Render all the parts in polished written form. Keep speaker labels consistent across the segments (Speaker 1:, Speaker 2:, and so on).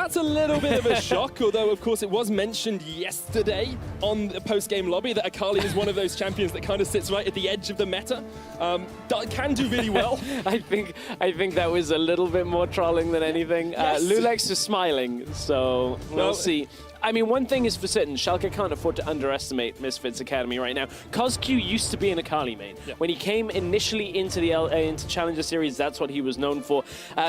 Speaker 1: That's a little bit of a shock, although, of course, it was mentioned yesterday on the post-game lobby that Akali is one of those champions that kind of sits right at the edge of the meta. Can do really well.
Speaker 2: I think that was a little bit more trolling than anything.
Speaker 1: Yes.
Speaker 2: Lulex is smiling, so we'll see. I mean, one thing is for certain, Schalke can't afford to underestimate Misfits Academy right now. CosQ used to be an Akali main. Yeah. When he came initially into the into Challenger Series, that's what he was known for.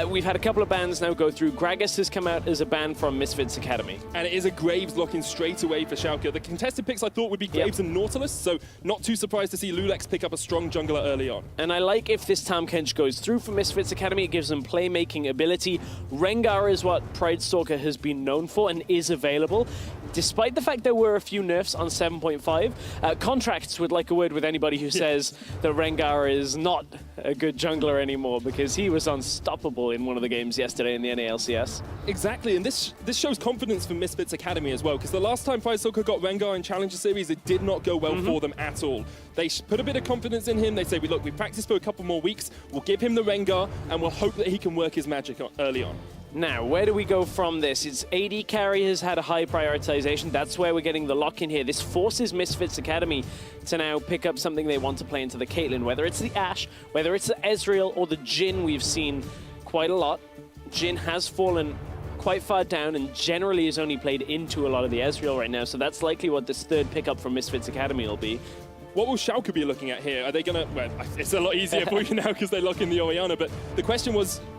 Speaker 2: We've had a couple of bans now go through. Gragas has come out as a ban from Misfits Academy. And
Speaker 1: it is a Graves lock-in straight away for Schalke. The contested picks I thought would be Graves and Nautilus, so not too surprised to see Lulex pick up a strong jungler early on.
Speaker 2: And I like if this Tahm Kench goes through for Misfits Academy, it gives them playmaking ability. Rengar is what Pridestalker has been known for and is available. Despite the fact there were a few nerfs on 7.5, Contracts would like a word with anybody who says that Rengar is not a good jungler anymore, because he was unstoppable in one of the games yesterday in the NALCS.
Speaker 1: Exactly, and this shows confidence for Misfits Academy as well, because the last time Pridestalker got Rengar in Challenger Series, it did not go well for them at all. They put a bit of confidence in him. They say, look, we practiced for a couple more weeks, we'll give him the Rengar, and we'll hope that he can work his magic early on.
Speaker 2: Now, where do we go from this? It's AD carry has had a high prioritization. That's where we're getting the lock in here. This forces Misfits Academy to now pick up something they want to play into the Caitlyn, whether it's the Ashe, whether it's the Ezreal or the Jhin. We've seen quite a lot. Jhin has fallen quite far down and generally is only played into a lot of the Ezreal right now, so that's likely what this third pickup from Misfits Academy will be.
Speaker 1: What will Schalke be looking at here? Are they going to... Well, it's a lot easier for you now because they lock in the Orianna, but the question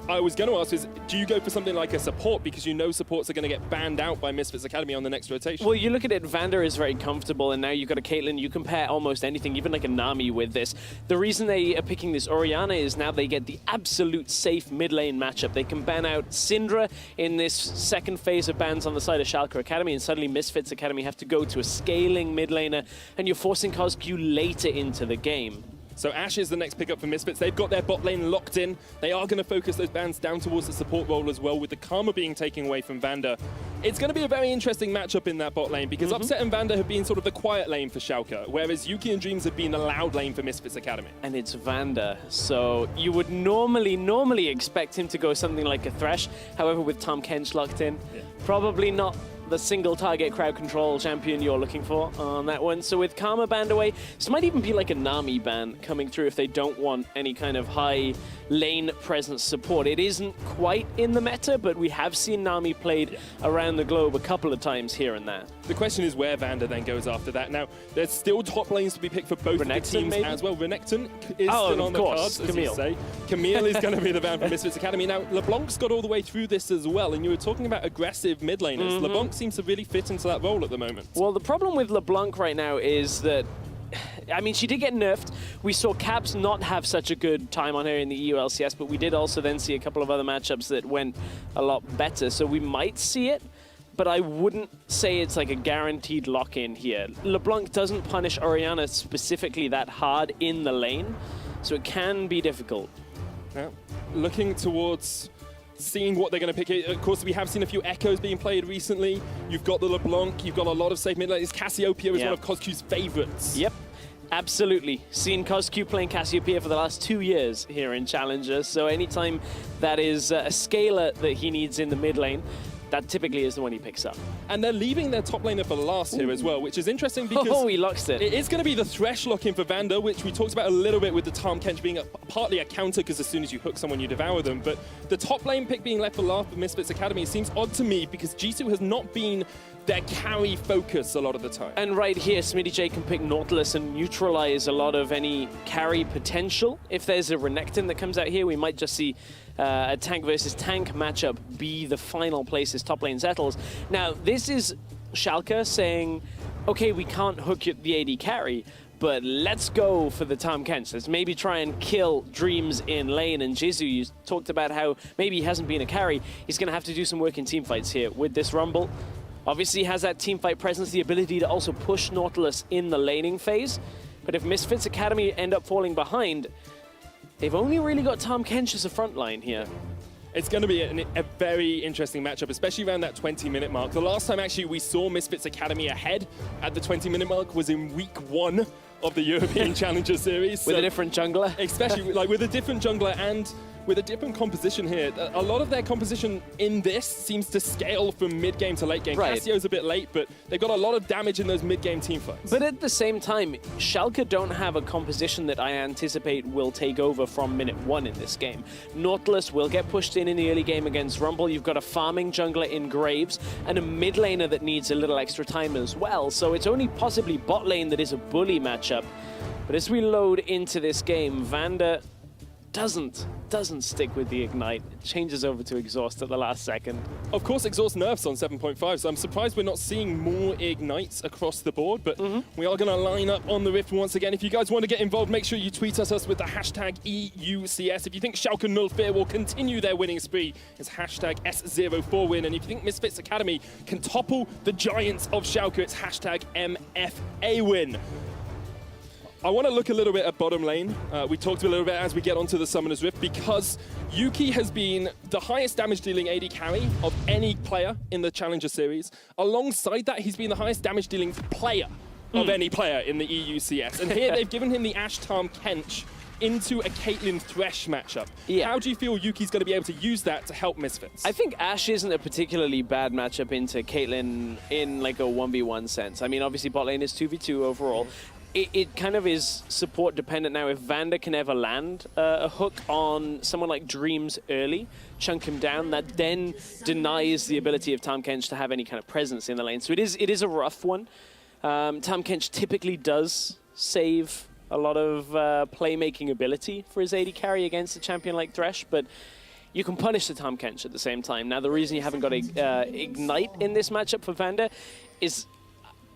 Speaker 1: I was going to ask is, do you go for something like a support, because you know supports are going to get banned out by Misfits Academy on the next rotation?
Speaker 2: Well, you look at it, Vander is very comfortable, and now you've got a Caitlyn. You compare almost anything, even like a Nami with this. The reason they are picking this Orianna is now they get the absolute safe mid lane matchup. They can ban out Syndra in this second phase of bans on the side of Schalke Academy, and suddenly Misfits Academy have to go to a scaling mid laner, and you're forcing CosQ later into the game.
Speaker 1: So Ashe is the next pickup for Misfits. They've got their bot lane locked in. They are going to focus those bans down towards the support role as well, with the Karma being taken away from Vander. It's going to be a very interesting matchup in that bot lane, because Upset and Vander have been sort of the quiet lane for Schalke, whereas Yuki and Dreams have been a loud lane for Misfits Academy.
Speaker 2: And it's Vander, so you would normally expect him to go something like a Thresh. However, with Tahm Kench locked in, probably not the single target crowd control champion you're looking for on that one. So with Karma banned away, this might even be like a Nami ban coming through if they don't want any kind of high lane presence support. It isn't quite in the meta, but we have seen Nami played around the globe a couple of times here and there.
Speaker 1: The question is where Vander then goes after that. Now, there's still top lanes to be picked for both of the teams
Speaker 2: maybe?
Speaker 1: As well. Renekton is still on the cards, as you say. Camille is going to be the ban for Misfits Academy. Now, LeBlanc's got all the way through this as well, and you were talking about aggressive mid laners. LeBlanc seems to really fit into that role at the moment.
Speaker 2: Well, the problem with LeBlanc right now is that, I mean, she did get nerfed. We saw Caps not have such a good time on her in the EULCS, but we did also then see a couple of other matchups that went a lot better. So we might see it, but I wouldn't say it's like a guaranteed lock-in here. LeBlanc doesn't punish Orianna specifically that hard in the lane, so it can be difficult.
Speaker 1: Now, looking towards seeing what they're going to pick here. Of course, we have seen a few Echoes being played recently. You've got the LeBlanc, you've got a lot of safe mid laners. Cassiopeia is one of CosQ's favorites.
Speaker 2: Yep, absolutely. Seen CosQ playing Cassiopeia for the last 2 years here in Challenger, so anytime that is a scaler that he needs in the mid lane, that typically is the one he picks up.
Speaker 1: And they're leaving their top laner for last here as well, which is interesting because
Speaker 2: he locks it.
Speaker 1: It is going to be the Thresh lock-in for Vander, which we talked about a little bit with the Tahm Kench being partly a counter, because as soon as you hook someone, you devour them. But the top lane pick being left for last for Misfits Academy seems odd to me, because Jisoo has not been their carry focus a lot of the time.
Speaker 2: And right here, Smitty J can pick Nautilus and neutralize a lot of any carry potential. If there's a Renekton that comes out here, we might just see a tank versus tank matchup be the final place as top lane settles. Now, this is Schalke saying, okay, we can't hook the AD carry, but let's go for the Tahm Kench. Let's maybe try and kill Dreams in lane. And Jisoo, you talked about how maybe he hasn't been a carry. He's going to have to do some work in teamfights here with this Rumble. Obviously, he has that teamfight presence, the ability to also push Nautilus in the laning phase. But if Misfits Academy end up falling behind, they've only really got Tahm Kench as a front line here.
Speaker 1: It's going to be a very interesting matchup, especially around that 20-minute mark. The last time, actually, we saw Misfits Academy ahead at the 20-minute mark was in week 1 of the European Challenger Series.
Speaker 2: With a different jungler?
Speaker 1: Especially like with a different jungler, and with a different composition here. A lot of their composition in this seems to scale from mid-game to late game.
Speaker 2: Right.
Speaker 1: Cassio's a bit late, but they've got a lot of damage in those mid-game team fights.
Speaker 2: But at the same time, Schalke don't have a composition that I anticipate will take over from minute 1 in this game. Nautilus will get pushed in the early game against Rumble. You've got a farming jungler in Graves and a mid laner that needs a little extra time as well. So it's only possibly bot lane that is a bully matchup. But as we load into this game, Vanda doesn't stick with the Ignite. It changes over to Exhaust at the last second.
Speaker 1: Of course, Exhaust nerfs on 7.5, so I'm surprised we're not seeing more Ignites across the board, but we are going to line up on the Rift once again. If you guys want to get involved, make sure you tweet us with the hashtag EUCS. If you think Schalke Null Fear will continue their winning spree, it's hashtag S04 win. And if you think Misfits Academy can topple the giants of Schalke, it's hashtag MFA win. I want to look a little bit at bottom lane. We talked a little bit as we get onto the Summoner's Rift, because Yuki has been the highest damage dealing AD carry of any player in the Challenger Series. Alongside that, he's been the highest damage dealing player of any player in the EUCS. And here they've given him the Ashe Tarm Kench into a Caitlyn Thresh matchup.
Speaker 2: Yeah.
Speaker 1: How do you feel Yuki's going to be able to use that to help Misfits?
Speaker 2: I think Ashe isn't a particularly bad matchup into Caitlyn in like a 1v1 sense. I mean, obviously bot lane is 2v2 overall. It kind of is support dependent now. If Vanda can ever land a hook on someone like Dreams early, chunk him down, that then denies the ability of Tarm Kench to have any kind of presence in the lane. So it is a rough one. Tarm Kench typically does save a lot of playmaking ability for his AD carry against a champion like Thresh, but you can punish the Tarm Kench at the same time. Now, the reason you haven't got Ignite in this matchup for Vanda is,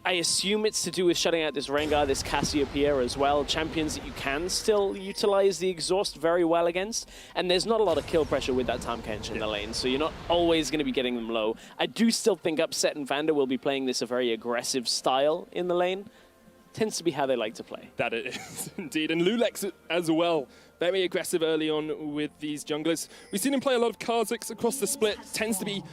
Speaker 2: I assume it's to do with shutting out this Rengar, this Cassiopeia as well, champions that you can still utilize the Exhaust very well against, and there's not a lot of kill pressure with that Tarm Kench in the lane, so you're not always going to be getting them low. I do still think Upset and Vanda will be playing this a very aggressive style in the lane. Tends to be how they like to play.
Speaker 1: That it is, indeed. And Lulex as well. Very aggressive early on with these junglers. We've seen him play a lot of Kha'Zix across the split. Tends to be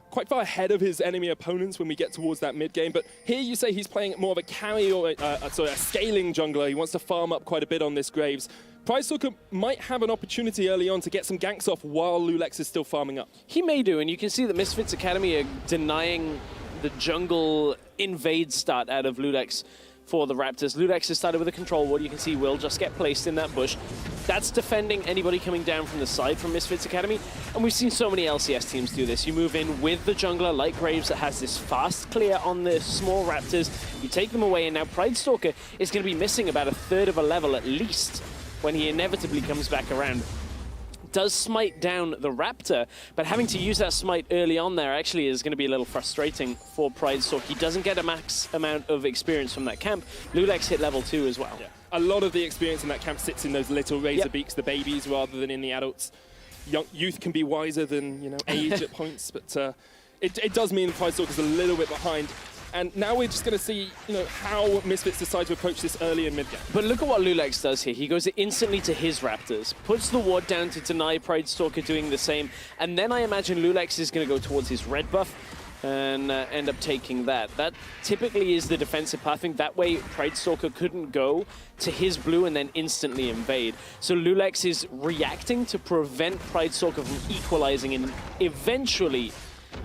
Speaker 1: quite far ahead of his enemy opponents when we get towards that mid game. But here you say he's playing more of a carry or a scaling jungler. He wants to farm up quite a bit on this Graves. Pridestalker might have an opportunity early on to get some ganks off while Lulex is still farming up.
Speaker 2: He may do, and you can see that Misfits Academy are denying the jungle invade start out of Lulex for the Raptors. Lulex has started with a control ward. You can see Will just get placed in that bush. That's defending anybody coming down from the side from Misfits Academy. And we've seen so many LCS teams do this. You move in with the jungler like Graves that has this fast clear on the small Raptors. You take them away, and now Pridestalker is going to be missing about a third of a level at least when he inevitably comes back around. Does smite down the Raptor, but having to use that smite early on there actually is going to be a little frustrating for Pridestalk. He doesn't get a max amount of experience from that camp. Lulex hit level 2 as well.
Speaker 1: Yeah. A lot of the experience in that camp sits in those little razor beaks, the babies, rather than in the adults. Youth can be wiser than age at points, but it does mean Pridestalk is a little bit behind. And now we're just going to see, how Misfits decide to approach this early in mid-game.
Speaker 2: But look at what Lulex does here. He goes instantly to his Raptors, puts the ward down to deny Pridestalker doing the same, and then I imagine Lulex is going to go towards his red buff and end up taking that. That typically is the defensive pathing. That way, Pridestalker couldn't go to his blue and then instantly invade. So Lulex is reacting to prevent Pridestalker from equalizing, and eventually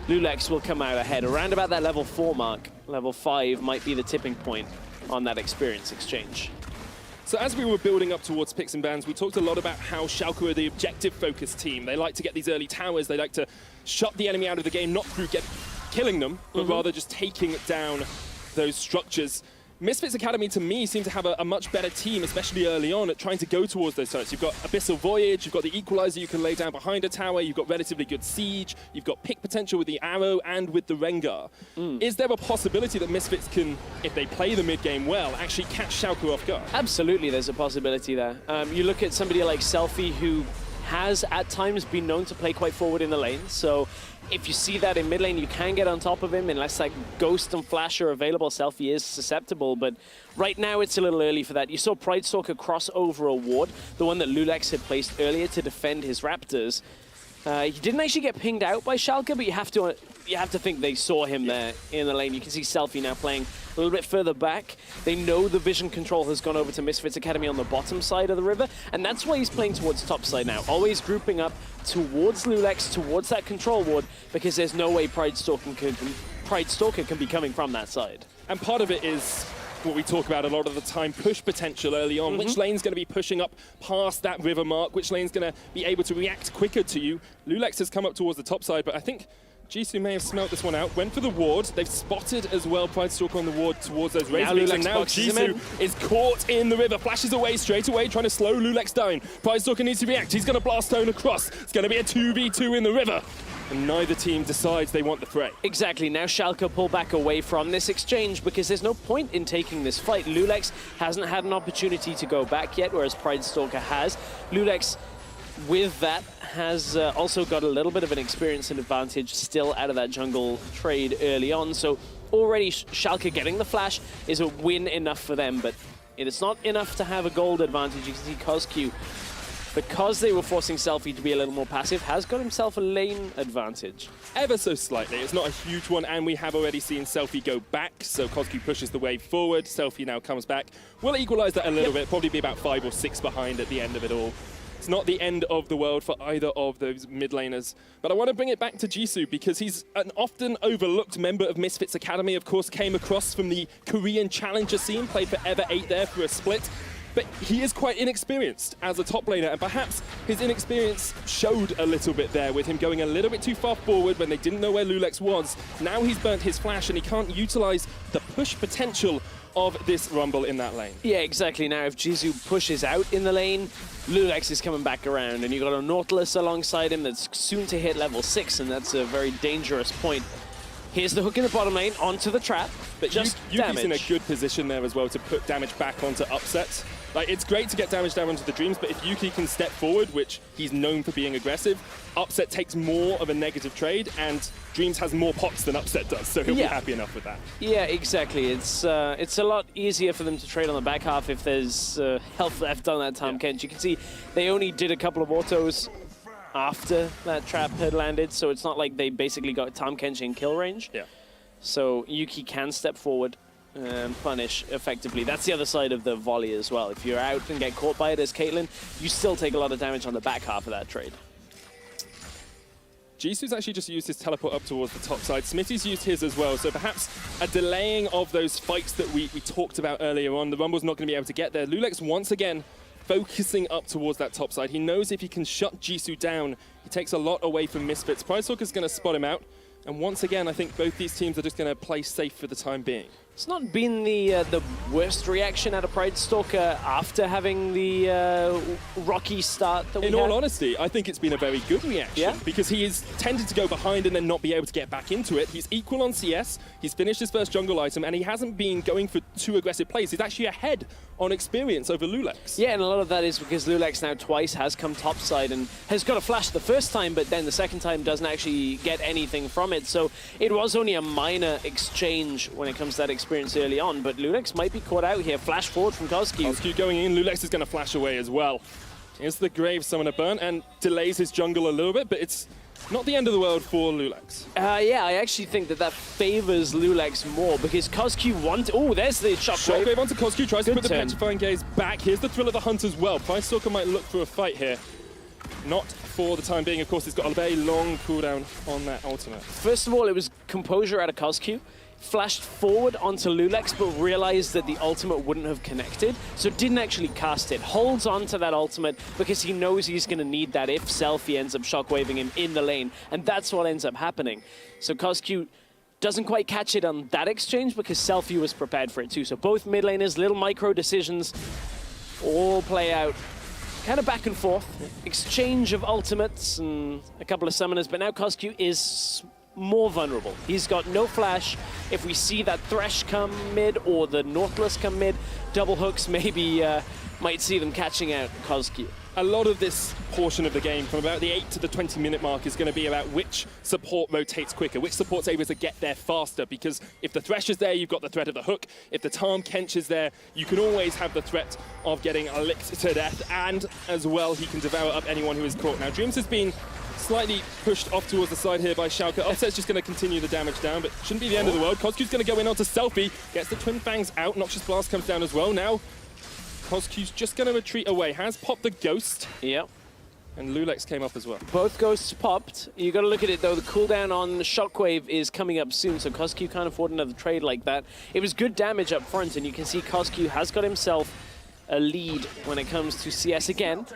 Speaker 2: Lulex will come out ahead around about that level 4 mark. Level 5 might be the tipping point on that experience exchange.
Speaker 1: So as we were building up towards picks and bans, we talked a lot about how Schalke are the objective-focused team. They like to get these early towers. They like to shut the enemy out of the game, not through killing them, but rather just taking down those structures. Misfits Academy, to me, seem to have a much better team, especially early on, at trying to go towards those turrets. You've got Abyssal Voyage, you've got the Equalizer you can lay down behind a tower, you've got relatively good siege, you've got pick potential with the Arrow and with the Rengar. Is there a possibility that Misfits can, if they play the mid-game well, actually catch Schalke off guard?
Speaker 2: Absolutely, there's a possibility there. You look at somebody like Selfie, who has at times been known to play quite forward in the lane, so if you see that in mid lane, you can get on top of him unless like Ghost and Flash are available. Selfie is susceptible, but right now it's a little early for that. You saw Pridestalker cross over a ward, the one that Lulex had placed earlier to defend his Raptors. He didn't actually get pinged out by Schalke, but you have to think they saw him there in the lane. You can see Selfie now playing a little bit further back. They know the vision control has gone over to Misfits Academy on the bottom side of the river, and that's why he's playing towards top side now. Always grouping up towards Lulex, towards that control ward, because there's no way Pride Stalker can be coming from that side.
Speaker 1: And part of it is what we talk about a lot of the time, push potential early on. Which lane's going to be pushing up past that river mark? Which lane's going to be able to react quicker to you? Lulex has come up towards the top side, but I think Jisoo may have smelt this one out. Went for the ward. They've spotted as well Pride Stalker on the ward towards those Razor Beaks, and now Jisoo is caught in the river. Flashes away straight away, trying to slow Lulex down. Pride Stalker needs to react. He's going to blast stone across. It's going to be a 2v2 in the river. And neither team decides they want the fray. Exactly.
Speaker 2: Now Schalke pull back away from this exchange because there's no point in taking this fight. Lulex hasn't had an opportunity to go back yet, whereas Pride Stalker has. Lulex, with that, has also got a little bit of an experience and advantage still out of that jungle trade early on. So already Schalke getting the flash is a win enough for them, but it's not enough to have a gold advantage. You can see Cosq, because they were forcing Selfie to be a little more passive, has got himself a lane advantage.
Speaker 1: Ever so slightly. It's not a huge one, and we have already seen Selfie go back, so Cosq pushes the wave forward. Selfie now comes back. We'll equalize that a little bit, probably be about 5 or 6 behind at the end of it all. It's not the end of the world for either of those mid laners. But I want to bring it back to Jisoo because he's an often overlooked member of Misfits Academy. Of course, came across from the Korean Challenger scene, played for Ever8 there for a split. But he is quite inexperienced as a top laner, and perhaps his inexperience showed a little bit there with him going a little bit too far forward when they didn't know where Lulex was. Now he's burnt his flash and he can't utilize the push potential of this Rumble in that lane.
Speaker 2: Yeah, exactly. Now if Jisoo pushes out in the lane, Lulex is coming back around, and you've got a Nautilus alongside him that's soon to hit level 6, and that's a very dangerous point. Here's the hook in the bottom lane, onto the trap, but just damage.
Speaker 1: Yuki's in a good position there as well to put damage back onto Upset. Like, it's great to get damage down onto the Dreams, but if Yuki can step forward, which he's known for being aggressive, Upset takes more of a negative trade, and Dreams has more pots than Upset does, so he'll be happy enough with that.
Speaker 2: Yeah, exactly. It's a lot easier for them to trade on the back half if there's health left on that Tahm Kench. You can see they only did a couple of autos after that trap had landed, so it's not like they basically got Tahm Kench in kill range.
Speaker 1: Yeah.
Speaker 2: So Yuki can step forward and punish effectively. That's the other side of the volley as well. If you're out and get caught by it as Caitlyn, you still take a lot of damage on the back half of that trade.
Speaker 1: Jisoo's actually just used his teleport up towards the top side. Smitty's used his as well, so perhaps a delaying of those fights that we talked about earlier on. The Rumble's not going to be able to get there. Lulex once again focusing up towards that top side. He knows if he can shut Jisoo down, he takes a lot away from Misfits. Pride Stalker's going to spot him out. And once again, I think both these teams are just going to play safe for the time being.
Speaker 2: It's not been the worst reaction out of Pride Stalker after having the rocky start that we had.
Speaker 1: In all honesty, I think it's been a very good reaction because he has tended to go behind and then not be able to get back into it. He's equal on CS, he's finished his first jungle item, and he hasn't been going for too aggressive plays. He's actually ahead on experience over Lulex.
Speaker 2: Yeah, and a lot of that is because Lulex now twice has come topside and has got a flash the first time, but then the second time doesn't actually get anything from it. So it was only a minor exchange when it comes to that experience early on, but Lulex might be caught out here. Flash forward from Cosq.
Speaker 1: Cosq going in, Lulex is going to flash away as well. Here's the Grave Summoner burn and delays his jungle a little bit, but it's not the end of the world for Lulex.
Speaker 2: Yeah, I actually think that favors Lulex more because Cosq wants... Oh, there's the shockwave.
Speaker 1: Shockwave onto Cosq, tries to put the Petrifying Gaze back. Here's the Thrill of the Hunt as well. Pride Stalker might look for a fight here. Not for the time being. Of course, he's got a very long cooldown on that ultimate.
Speaker 2: First of all, it was composure out of Cosq. Flashed forward onto Lulex, but realized that the ultimate wouldn't have connected, so didn't actually cast it. Holds on to that ultimate because he knows he's going to need that if Selfie ends up shockwaving him in the lane, and that's what ends up happening. So Cosq doesn't quite catch it on that exchange because Selfie was prepared for it too. So both mid laners, little micro decisions, all play out kind of back and forth. Exchange of ultimates and a couple of summoners, but now Cosq is more vulnerable. He's got no flash. If we see that Thresh come mid or the Nautilus come mid, double hooks maybe might see them catching out Cosq.
Speaker 1: A lot of this portion of the game, from about the 8 to the 20-minute mark, is going to be about which support rotates quicker, which support's able to get there faster, because if the Thresh is there, you've got the threat of the hook. If the Tahm Kench is there, you can always have the threat of getting licked to death, and as well, he can devour up anyone who is caught. Now, Dreams has been Slightly pushed off towards the side here by Schalke. Offset's just going to continue the damage down, but shouldn't be the end of the world. Kozku's going to go in onto Selfie, gets the Twin Fangs out. Noxious Blast comes down as well. Now, Kozku's just going to retreat away. Has popped the Ghost.
Speaker 2: Yep.
Speaker 1: And Lulex came up as well.
Speaker 2: Both Ghosts popped. You got to look at it, though. The cooldown on Shockwave is coming up soon, so Kozku can't afford another trade like that. It was good damage up front, and you can see Kozku has got himself a lead when it comes to CS again.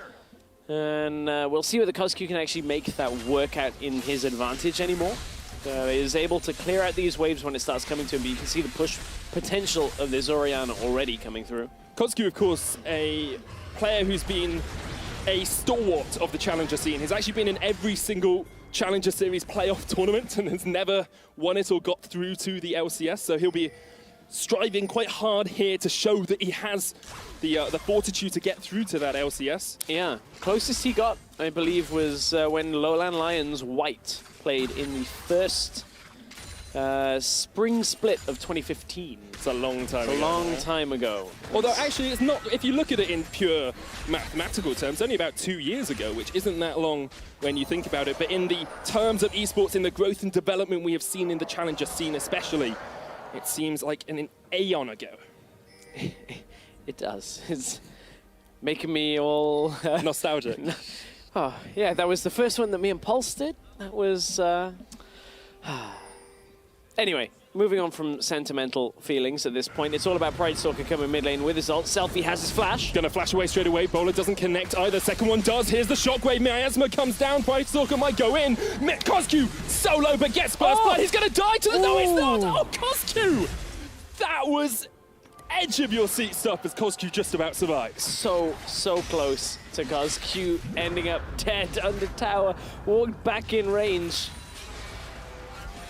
Speaker 2: And we'll see whether Kozku can actually make that work out in his advantage anymore. He is able to clear out these waves when it starts coming to him, but you can see the push potential of this Orianna already coming through.
Speaker 1: Kozku, of course, a player who's been a stalwart of the Challenger scene. He's actually been in every single Challenger Series playoff tournament and has never won it or got through to the LCS, so he'll be striving quite hard here to show that he has the fortitude to get through to that LCS.
Speaker 2: Yeah, closest he got, I believe, was when Lowland Lions White played in the first spring split of 2015.
Speaker 1: It's a long time ago.
Speaker 2: A long time ago.
Speaker 1: Although actually it's not, if you look at it in pure mathematical terms, only about 2 years ago, which isn't that long when you think about it, but in the terms of esports, in the growth and development we have seen in the Challenger scene especially, it seems like an aeon ago.
Speaker 2: It does. It's making me all...
Speaker 1: nostalgic.
Speaker 2: Oh, yeah, that was the first one that me and Pulse did. That was... Anyway, moving on from sentimental feelings at this point, it's all about Pridestalker coming mid lane with his ult. Selfie has his flash.
Speaker 1: Gonna flash away straight away. Bowler doesn't connect either. Second one does. Here's the shockwave. Miasma comes down. Pridestalker might go in. Kozku solo, but gets burst blood. He's gonna die to the... No, he's not! Oh, Kozku! That was edge of your seat stuff as Kozku just about survived.
Speaker 2: So close to Kozku ending up dead under tower. Walked back in range.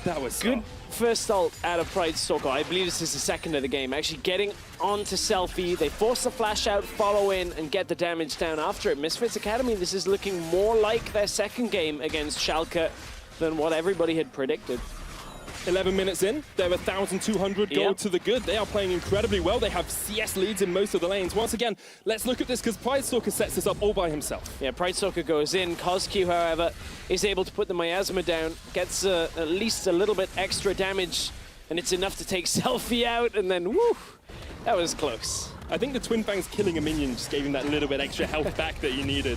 Speaker 1: That was
Speaker 2: good. First ult out of Pridestalker. I believe this is the second of the game. Actually getting onto Selfie. They force the flash out, follow in, and get the damage down after it. Misfits Academy, this is looking more like their second game against Schalke than what everybody had predicted.
Speaker 1: 11 minutes in, they're 1,200 gold to the good. They are playing incredibly well. They have CS leads in most of the lanes. Once again, let's look at this because Pridestalker sets this up all by himself. Yeah,
Speaker 2: Pridestalker goes in. Kozku, however, is able to put the miasma down, gets at least a little bit extra damage, and it's enough to take Selfie out, and then, woo, that was close.
Speaker 1: I think the Twin Fangs killing a minion just gave him that little bit extra health back that he needed.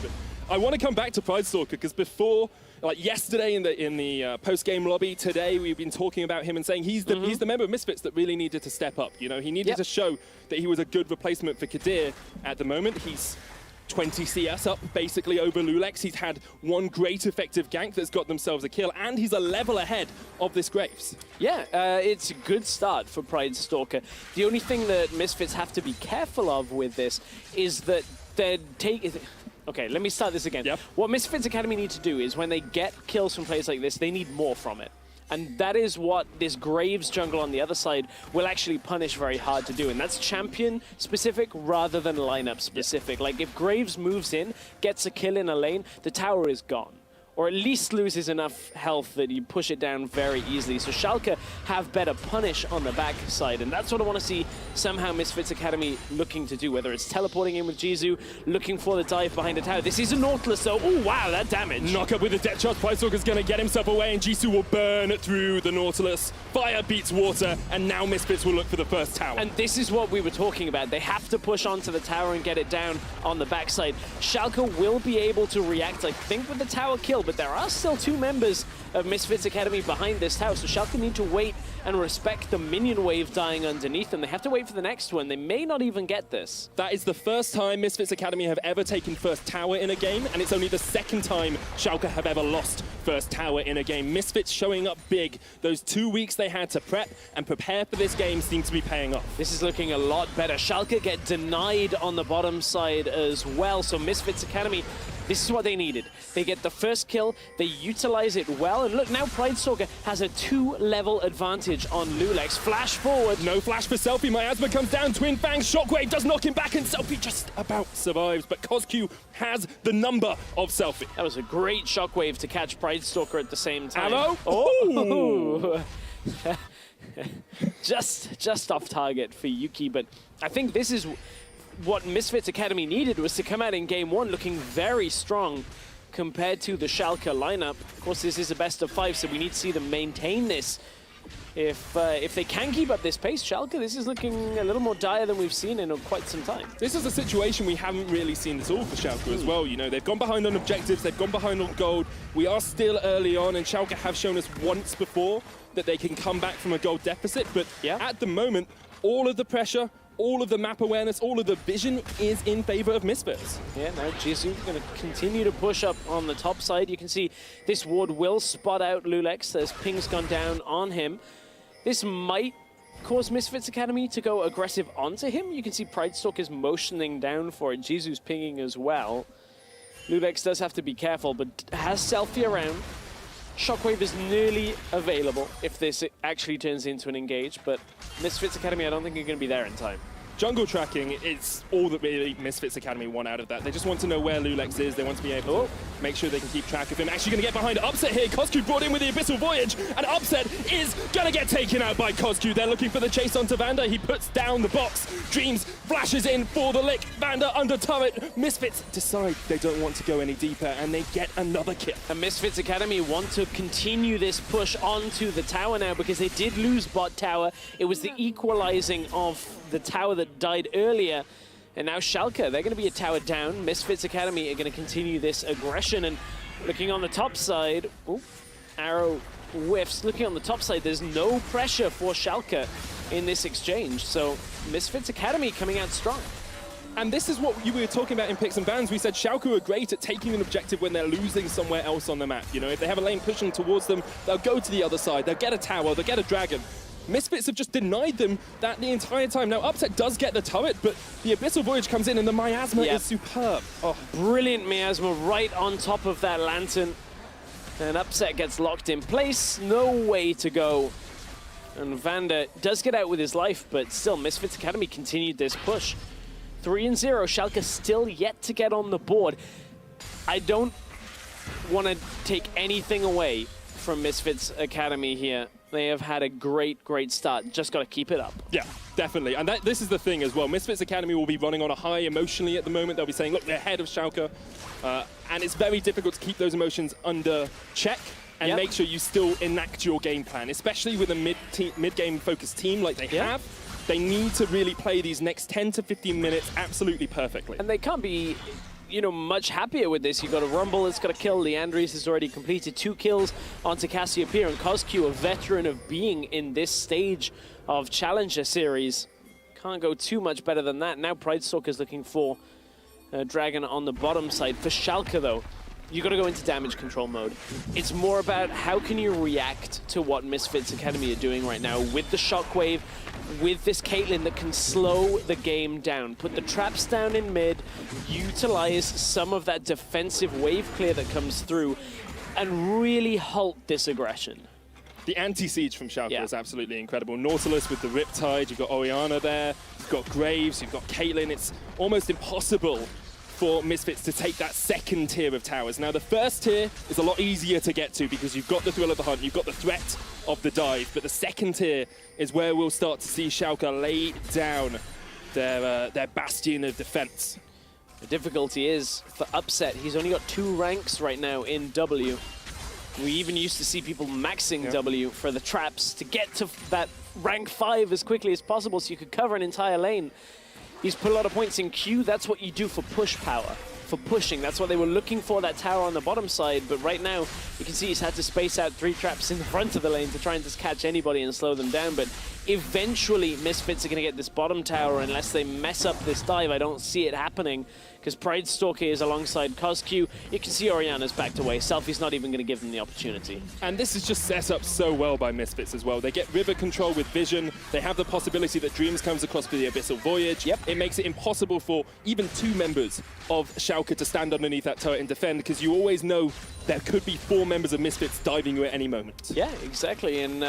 Speaker 1: I want to come back to Pridestalker because before, like yesterday in the post-game lobby, today we've been talking about him and saying he's the member of Misfits that really needed to step up. You know, he needed to show that he was a good replacement for Kadir. At the moment, he's 20 CS up basically over Lulex. He's had one great effective gank that's got themselves a kill, and he's a level ahead of this Graves.
Speaker 2: Yeah, it's a good start for Pridestalker. The only thing that Misfits have to be careful of with this is that they're taking... Okay, let me start this again. What Misfits Academy need to do is when they get kills from players like this, they need more from it. And that is what this Graves jungle on the other side will actually punish very hard to do. And that's champion specific rather than lineup specific. Like if Graves moves in, gets a kill in a lane, the tower is gone. Or at least loses enough health that you push it down very easily. So Schalke have better punish on the back side, and that's what I want to see somehow Misfits Academy looking to do, whether it's teleporting in with Jisoo, looking for the dive behind the tower. This is a Nautilus though. Oh wow, that damage.
Speaker 1: Knock up with the death charge. Pridestalker's going to get himself away, and Jisoo will burn through the Nautilus. Fire beats water, and now Misfits will look for the first tower.
Speaker 2: And this is what we were talking about. They have to push onto the tower and get it down on the backside. Schalke will be able to react, I think, with the tower kill, but there are still two members of Misfits Academy behind this tower, so Schalke need to wait and respect the minion wave dying underneath them. They have to wait for the next one. They may not even get this.
Speaker 1: That is the first time Misfits Academy have ever taken first tower in a game, and it's only the second time Schalke have ever lost first tower in a game. Misfits showing up big. Those 2 weeks they had to prep and prepare for this game seem to be paying off.
Speaker 2: This is looking a lot better. Schalke get denied on the bottom side as well, so Misfits Academy, this is what they needed. They get the first kill, they utilize it well, and look, now Pridestalker has a 2-level advantage on Lulex. Flash forward.
Speaker 1: No flash for Selfie. Miasma comes down. Twin Fang Shockwave does knock him back, and Selfie just about survives, but Kozku has the number of Selfie.
Speaker 2: That was a great Shockwave to catch Pridestalker at the same time.
Speaker 1: Hello?
Speaker 2: Oh! just off target for Yuki, but I think this is what Misfits Academy needed, was to come out in game one looking very strong. compared to the Schalke lineup. Of course, this is a best of 5, so we need to see them maintain this. If they can keep up this pace, Schalke, this is looking a little more dire than we've seen in quite some time.
Speaker 1: This is a situation we haven't really seen at all for Schalke as well. You know, they've gone behind on objectives, they've gone behind on gold. We are still early on, and Schalke have shown us once before that they can come back from a gold deficit. But at the moment, all of the pressure, all of the map awareness, all of the vision is in favor of Misfits.
Speaker 2: Yeah, now Jisoo going to continue to push up on the top side. You can see this ward will spot out Lulex. There's ping's gone down on him. This might cause Misfits Academy to go aggressive onto him. You can see Pridestalk is motioning down for it. Jisoo's pinging as well. Lulex does have to be careful, but has Selfie around. Shockwave is nearly available if this actually turns into an engage, but Misfits Academy, I don't think are going to be there in time.
Speaker 1: Jungle tracking, it's all that really Misfits Academy want out of that. They just want to know where Lulex is. They want to be able to make sure they can keep track of him. Actually going to get behind Upset here. Kozku brought in with the Abyssal Voyage, and Upset is going to get taken out by Kozku. They're looking for the chase onto Vander. He puts down the box. Dreams flashes in for the lick. Vander under turret. Misfits decide they don't want to go any deeper, and they get another kill.
Speaker 2: And Misfits Academy want to continue this push onto the tower now because they did lose bot tower. It was the equalizing of the tower that died earlier, and now Schalke, they're going to be a tower down. Misfits Academy are going to continue this aggression, and looking on the top side, arrow whiffs. Looking on the top side, there's no pressure for Schalke in this exchange, so Misfits Academy coming out strong.
Speaker 1: And this is what you were talking about in picks and bans. We said Schalke are great at taking an objective when they're losing somewhere else on the map. You know, if they have a lane pushing towards them, they'll go to the other side, they'll get a tower, they'll get a dragon. Misfits have just denied them that the entire time. Now, Upset does get the turret, but the Abyssal Voyage comes in, and the Miasma is superb.
Speaker 2: Oh, brilliant Miasma right on top of that Lantern. And Upset gets locked in place. No way to go. And Vander does get out with his life, but still, Misfits Academy continued this push. 3-0. Schalke still yet to get on the board. I don't want to take anything away from Misfits Academy here. They have had a great, great start. Just got to keep it up.
Speaker 1: Yeah, definitely. And this is the thing as well. Misfits Academy will be running on a high emotionally at the moment. They'll be saying, look, they're ahead of Schalke. And it's very difficult to keep those emotions under check and make sure you still enact your game plan, especially with a mid-game focused team like they have. They need to really play these next 10 to 15 minutes absolutely perfectly.
Speaker 2: And they can't be, you know, much happier with this. You've got a Rumble that's got a kill. Leandris has already completed 2 kills onto Cassiopeia, and Kozku, a veteran of being in this stage of Challenger Series. Can't go too much better than that. Now Pridestalk is looking for Dragon on the bottom side. For Schalke, though, you got to go into damage control mode. It's more about how can you react to what Misfits Academy are doing right now with the Shockwave, with this Caitlyn that can slow the game down, put the traps down in mid, utilize some of that defensive wave clear that comes through, and really halt this aggression.
Speaker 1: The anti-siege from Schalke is absolutely incredible. Nautilus with the Riptide, you've got Orianna there, you've got Graves, you've got Caitlyn. It's almost impossible for Misfits to take that second tier of towers. Now, the first tier is a lot easier to get to because you've got the thrill of the hunt, you've got the threat of the dive, but the second tier is where we'll start to see Schalke lay down their bastion of defense.
Speaker 2: The difficulty is, for Upset, he's only got 2 ranks right now in W. We even used to see people maxing W for the traps to get to that rank 5 as quickly as possible so you could cover an entire lane. He's put a lot of points in Q. That's what you do for push power, for pushing. That's what they were looking for, that tower on the bottom side. But right now, you can see he's had to space out 3 traps in the front of the lane to try and just catch anybody and slow them down. But eventually, Misfits are going to get this bottom tower unless they mess up this dive. I don't see it happening because Pridestalk is alongside Kozku. You can see Orianna's backed away. Selfie's not even going to give them the opportunity.
Speaker 1: And this is just set up so well by Misfits as well. They get river control with vision. They have the possibility that Dreams comes across for the Abyssal Voyage. It makes it impossible for even 2 members of Schalke to stand underneath that turret and defend, because you always know there could be 4 members of Misfits diving you at any moment.
Speaker 2: Yeah, exactly. And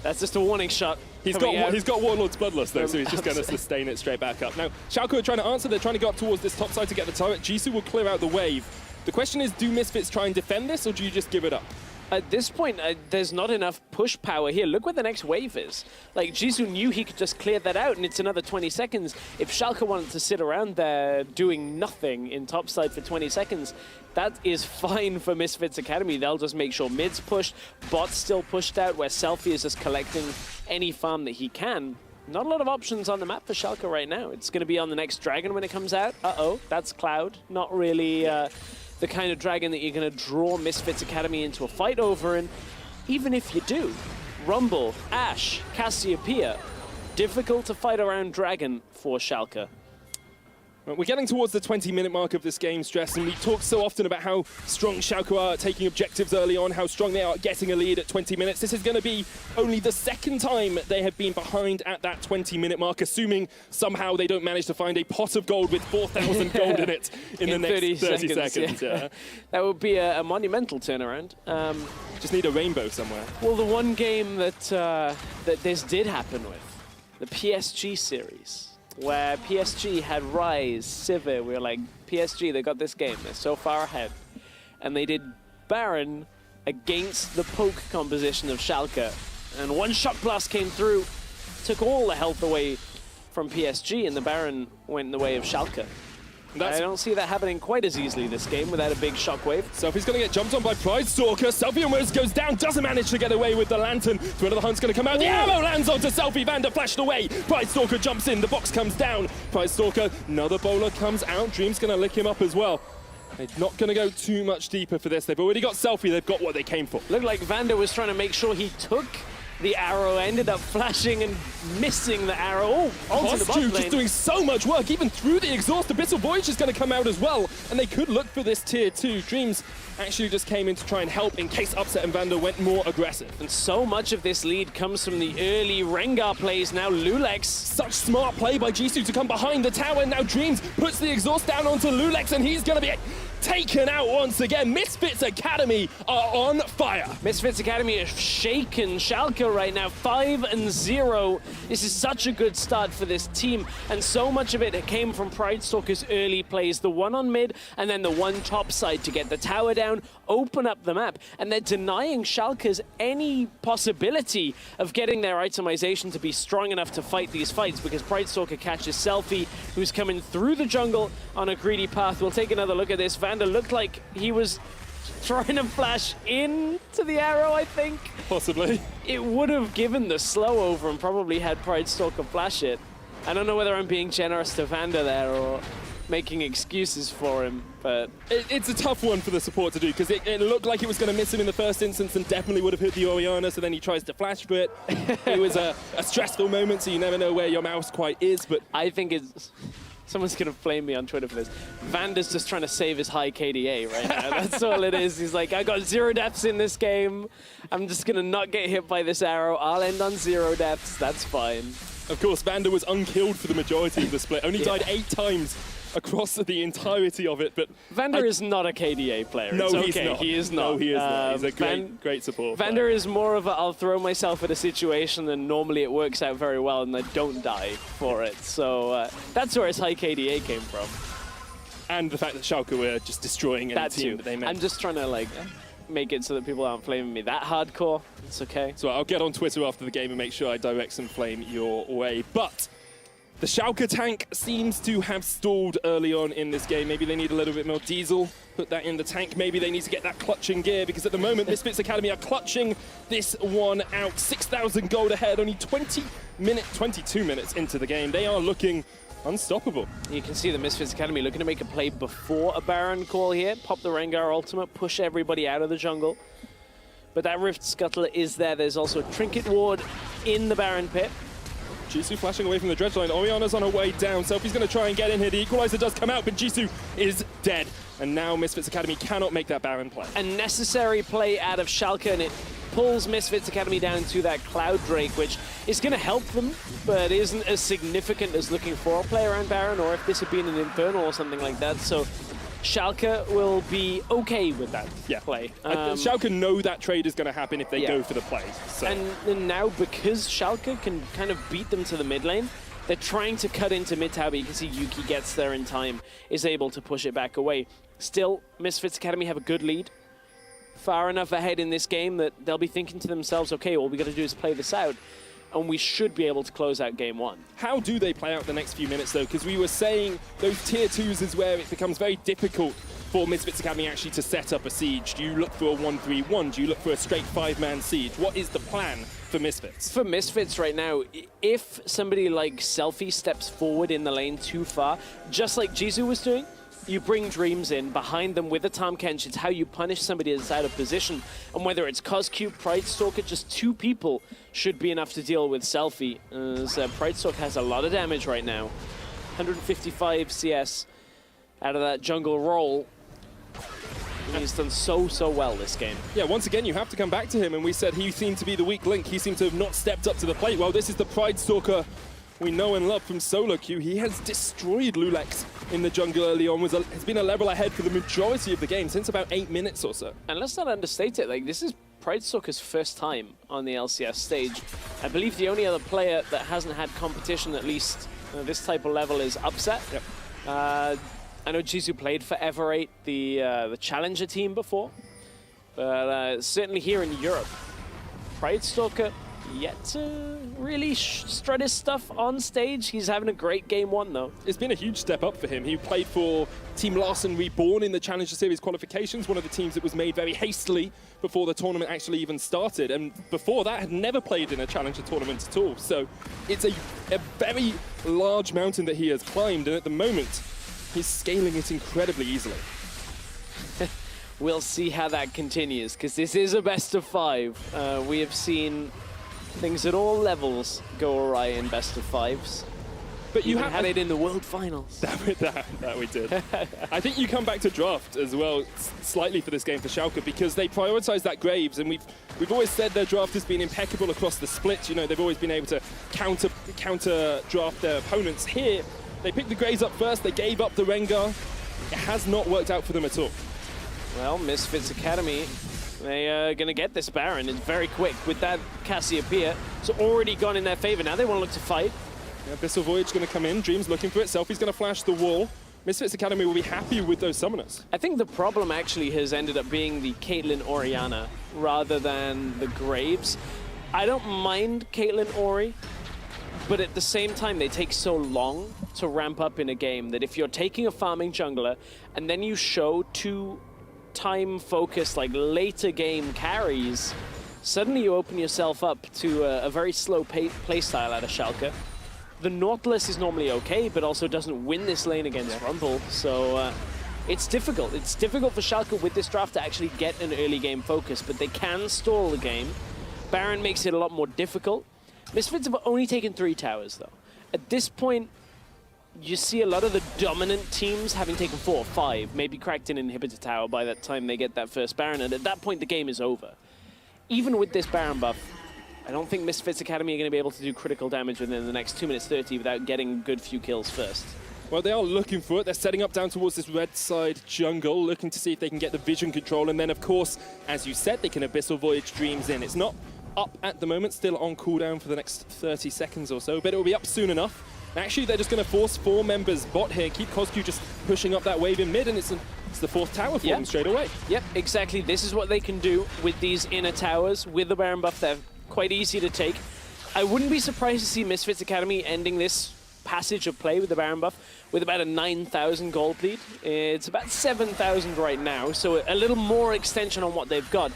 Speaker 2: that's just a warning shot.
Speaker 1: He's got Warlord's Bloodlust though, so he's just going to sustain it straight back up. Now, Schalke are trying to answer. They're trying to go up towards this top side to get the turret. Jisoo will clear out the wave. The question is, do Misfits try and defend this, or do you just give it up?
Speaker 2: At this point, there's not enough push power here. Look where the next wave is. Like, Jisoo knew he could just clear that out, and it's another 20 seconds. If Schalke wanted to sit around there doing nothing in topside for 20 seconds, that is fine for Misfits Academy. They'll just make sure mid's pushed, bot's still pushed out, where Selfie is just collecting any farm that he can. Not a lot of options on the map for Schalke right now. It's going to be on the next dragon when it comes out. Uh-oh, that's Cloud. Not really the kind of dragon that you're going to draw Misfits Academy into a fight over. And even if you do, Rumble, Ashe, Cassiopeia, difficult to fight around dragon for Schalke.
Speaker 1: We're getting towards the 20-minute mark of this game, Stress, and we talk so often about how strong Schalke are taking objectives early on, how strong they are getting a lead at 20 minutes. This is going to be only the second time they have been behind at that 20-minute mark, assuming somehow they don't manage to find a pot of gold with 4,000 gold in it in the next 30 seconds. Yeah.
Speaker 2: That would be a monumental turnaround.
Speaker 1: Just need a rainbow somewhere.
Speaker 2: Well, the one game that, that this did happen with, the PSG series, where PSG had Rise, Sivir. We were like, PSG, they got this game. They're so far ahead. And they did Baron against the poke composition of Schalke. And one shock blast came through, took all the health away from PSG, and the Baron went in the way of Schalke. I don't see that happening quite as easily this game without a big shockwave.
Speaker 1: Selfie's going to get jumped on by Pride Stalker. Selfie almost goes down, doesn't manage to get away with the Lantern. Threat of the Hunt's going to come out. The ammo lands onto Selfie. Vander flashed away. Pride Stalker jumps in. The box comes down. Pride Stalker, another bowler comes out. Dream's going to lick him up as well. They're not going to go too much deeper for this. They've already got Selfie. They've got what they came for.
Speaker 2: Looked like Vander was trying to make sure he took the arrow, ended up flashing and missing the arrow. Onto the bot lane.
Speaker 1: Just doing so much work, even through the exhaust. Abyssal Voyage is going to come out as well, and they could look for this tier 2. Dreams actually just came in to try and help in case Upset and Vander went more aggressive.
Speaker 2: And so much of this lead comes from the early Rengar plays. Now Lulex.
Speaker 1: Such smart play by Jisoo to come behind the tower. Now Dreams puts the exhaust down onto Lulex, and he's going to be taken out once again. Misfits Academy are on fire.
Speaker 2: Misfits Academy is shaking Schalke right now, 5-0. This is such a good start for this team, and so much of it came from Pride Stalker's early plays. The one on mid, and then the one top side to get the tower down, open up the map, and they're denying Schalke's any possibility of getting their itemization to be strong enough to fight these fights, because Pride Stalker catches Selfie, who's coming through the jungle on a greedy path. We'll take another look at this. Vander looked like he was trying to flash into the arrow, I think.
Speaker 1: Possibly.
Speaker 2: It would have given the slow over and probably had Pride Stalker flash it. I don't know whether I'm being generous to Vander there or making excuses for him, but
Speaker 1: it's a tough one for the support to do, because it looked like it was going to miss him in the first instance and definitely would have hit the Orianna, so then he tries to flash for it. It was a stressful moment, so you never know where your mouse quite is, but
Speaker 2: I think it's... Someone's going to flame me on Twitter for this. Vander's just trying to save his high KDA right now. That's all it is. He's like, I got 0 deaths in this game. I'm just going to not get hit by this arrow. I'll end on 0 deaths. That's fine.
Speaker 1: Of course, Vander was unkilled for the majority of the split. Only died 8 times across the entirety of it, but
Speaker 2: Vander is not a KDA player.
Speaker 1: No,
Speaker 2: it's
Speaker 1: he's
Speaker 2: okay.
Speaker 1: not.
Speaker 2: He is not.
Speaker 1: No, he is not. He's a great support
Speaker 2: Vander
Speaker 1: player.
Speaker 2: is more of a, I'll throw myself at a situation and normally it works out very well and I don't die for it. So that's where his high KDA came from.
Speaker 1: And the fact that Schalke were just destroying any team that they met.
Speaker 2: I'm just trying to like make it so that people aren't flaming me that hardcore. It's okay.
Speaker 1: So I'll get on Twitter after the game and make sure I direct some flame your way. But the Schalke tank seems to have stalled early on in this game. Maybe they need a little bit more diesel, put that in the tank. Maybe they need to get that clutching gear, because at the moment, Misfits Academy are clutching this one out. 6,000 gold ahead, only 22 minutes into the game. They are looking unstoppable.
Speaker 2: You can see the Misfits Academy looking to make a play before a Baron call here. Pop the Rengar ultimate, push everybody out of the jungle. But that Rift Scuttle is there. There's also a Trinket Ward in the Baron pit.
Speaker 1: Jisoo flashing away from the dredge line. Orianna's on her way down. Selfie's going to try and get in here. The equalizer does come out, but Jisoo is dead. And now Misfits Academy cannot make that Baron play.
Speaker 2: A necessary play out of Schalke, and it pulls Misfits Academy down to that Cloud Drake, which is going to help them, but isn't as significant as looking for a play around Baron, or if this had been an Infernal or something like that. So Schalke will be okay with that play.
Speaker 1: Schalke know that trade is going to happen if they go for the play. So.
Speaker 2: And now, because Schalke can kind of beat them to the mid lane, they're trying to cut into mid tower, but you can see Yuki gets there in time, is able to push it back away. Still, Misfits Academy have a good lead. far enough ahead in this game that they'll be thinking to themselves, okay, all we got to do is play this out, and we should be able to close out game 1.
Speaker 1: How do they play out the next few minutes, though? Because we were saying those tier 2s is where it becomes very difficult for Misfits Academy actually to set up a siege. Do you look for a 1-3-1? Do you look for a straight 5-man siege? What is the plan for Misfits?
Speaker 2: For Misfits right now, if somebody like Selfie steps forward in the lane too far, just like Jisoo was doing, you bring Dreams in behind them with a Tahm Kench. It's how you punish somebody that's out of position. And whether it's Coscube, Pride Stalker, just 2 people should be enough to deal with Selfie. As Pride Stalker has a lot of damage right now. 155 CS out of that jungle roll. And he's done so well this game.
Speaker 1: Yeah, once again, you have to come back to him, and we said he seemed to be the weak link. He seemed to have not stepped up to the plate. Well, this is the Pride Stalker we know and love from solo queue. He has destroyed Lulex in the jungle early on, has been a level ahead for the majority of the game, since about 8 minutes or so.
Speaker 2: And let's not understate it, like, this is Pride Stalker's first time on the LCS stage. I believe the only other player that hasn't had competition, at least this type of level, is Upset.
Speaker 1: Yep.
Speaker 2: I know Jisoo played for Everate, the Challenger team before, but certainly here in Europe, Pride Stalker yet to really strut his stuff on stage. He's having a great game 1, though.
Speaker 1: It's been a huge step up for him. He played for Team Larsen Reborn in the Challenger Series qualifications, one of the teams that was made very hastily before the tournament actually even started, and before that had never played in a Challenger tournament at all. So it's a very large mountain that he has climbed, and at the moment, he's scaling it incredibly easily.
Speaker 2: We'll see how that continues, because this is a best of 5. We have seen things at all levels go awry in best of 5s. But you had it in the World Finals.
Speaker 1: That we did. I think you come back to draft as well, slightly for this game for Schalke, because they prioritize that Graves, and we've always said their draft has been impeccable across the split. You know, they've always been able to counter draft their opponents. Here, they picked the Graves up first, they gave up the Rengar. It has not worked out for them at all.
Speaker 2: Well, Misfits Academy, they are going to get this Baron. It's very quick with that Cassiopeia. It's already gone in their favor. Now they want to look to fight.
Speaker 1: Yeah, Abyssal Voyage going to come in. Dreams looking for it. Selfie's going to flash the wall. Misfits Academy will be happy with those summoners.
Speaker 2: I think the problem actually has ended up being the Caitlyn Orianna rather than the Graves. I don't mind Caitlyn Ori, but at the same time, they take so long to ramp up in a game that if you're taking a farming jungler and then you show 2 time-focused, like later game carries, suddenly you open yourself up to a very slow playstyle out of Schalke. The Nautilus is normally okay, but also doesn't win this lane against Rumble, so it's difficult. It's difficult for Schalke with this draft to actually get an early game focus, but they can stall the game. Baron makes it a lot more difficult. Misfits have only taken 3 towers, though. At this point, you see a lot of the dominant teams having taken 4 or 5, maybe cracked an inhibitor tower by that time they get that first Baron, and at that point the game is over. Even with this Baron buff, I don't think Misfits Academy are going to be able to do critical damage within the next 2 minutes 30 without getting a good few kills first.
Speaker 1: Well, they are looking for it. They're setting up down towards this red side jungle, looking to see if they can get the vision control, and then of course, as you said, they can Abyssal Voyage Dreams in. It's not up at the moment, still on cooldown for the next 30 seconds or so, but it will be up soon enough. Actually, they're just going to force 4 members bot here, keep Coscu just pushing up that wave in mid, and it's the 4th tower for them straight away. Yep,
Speaker 2: exactly. This is what they can do with these inner towers. With the Baron buff, they're quite easy to take. I wouldn't be surprised to see Misfits Academy ending this passage of play with the Baron buff with about a 9,000 gold lead. It's about 7,000 right now, so a little more extension on what they've got.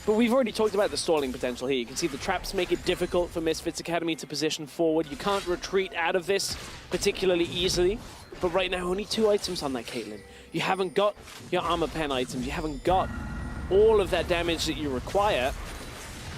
Speaker 2: But we've already talked about the stalling potential here. You can see the traps make it difficult for Misfits Academy to position forward. You can't retreat out of this particularly easily. But right now, only 2 items on that Caitlyn. You haven't got your armor pen items. You haven't got all of that damage that you require.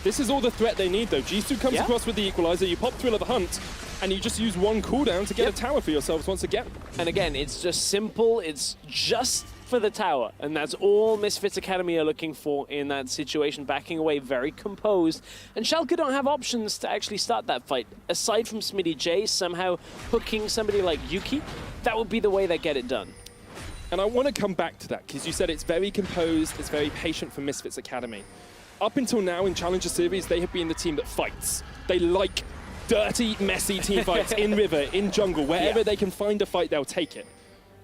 Speaker 1: This is all the threat they need, though. Jisoo comes across with the Equalizer. You pop Thrill of the Hunt, and you just use 1 cooldown to get a tower for yourselves once again.
Speaker 2: And again, it's just simple. It's just for the tower, and that's all Misfits Academy are looking for in that situation, backing away very composed. And Schalke don't have options to actually start that fight. Aside from Smitty J somehow hooking somebody like Yuki, that would be the way they get it done.
Speaker 1: And I want to come back to that, because you said it's very composed, it's very patient for Misfits Academy. Up until now in Challenger Series, they have been the team that fights. They like dirty, messy team fights in river, in jungle, wherever they can find a fight, they'll take it.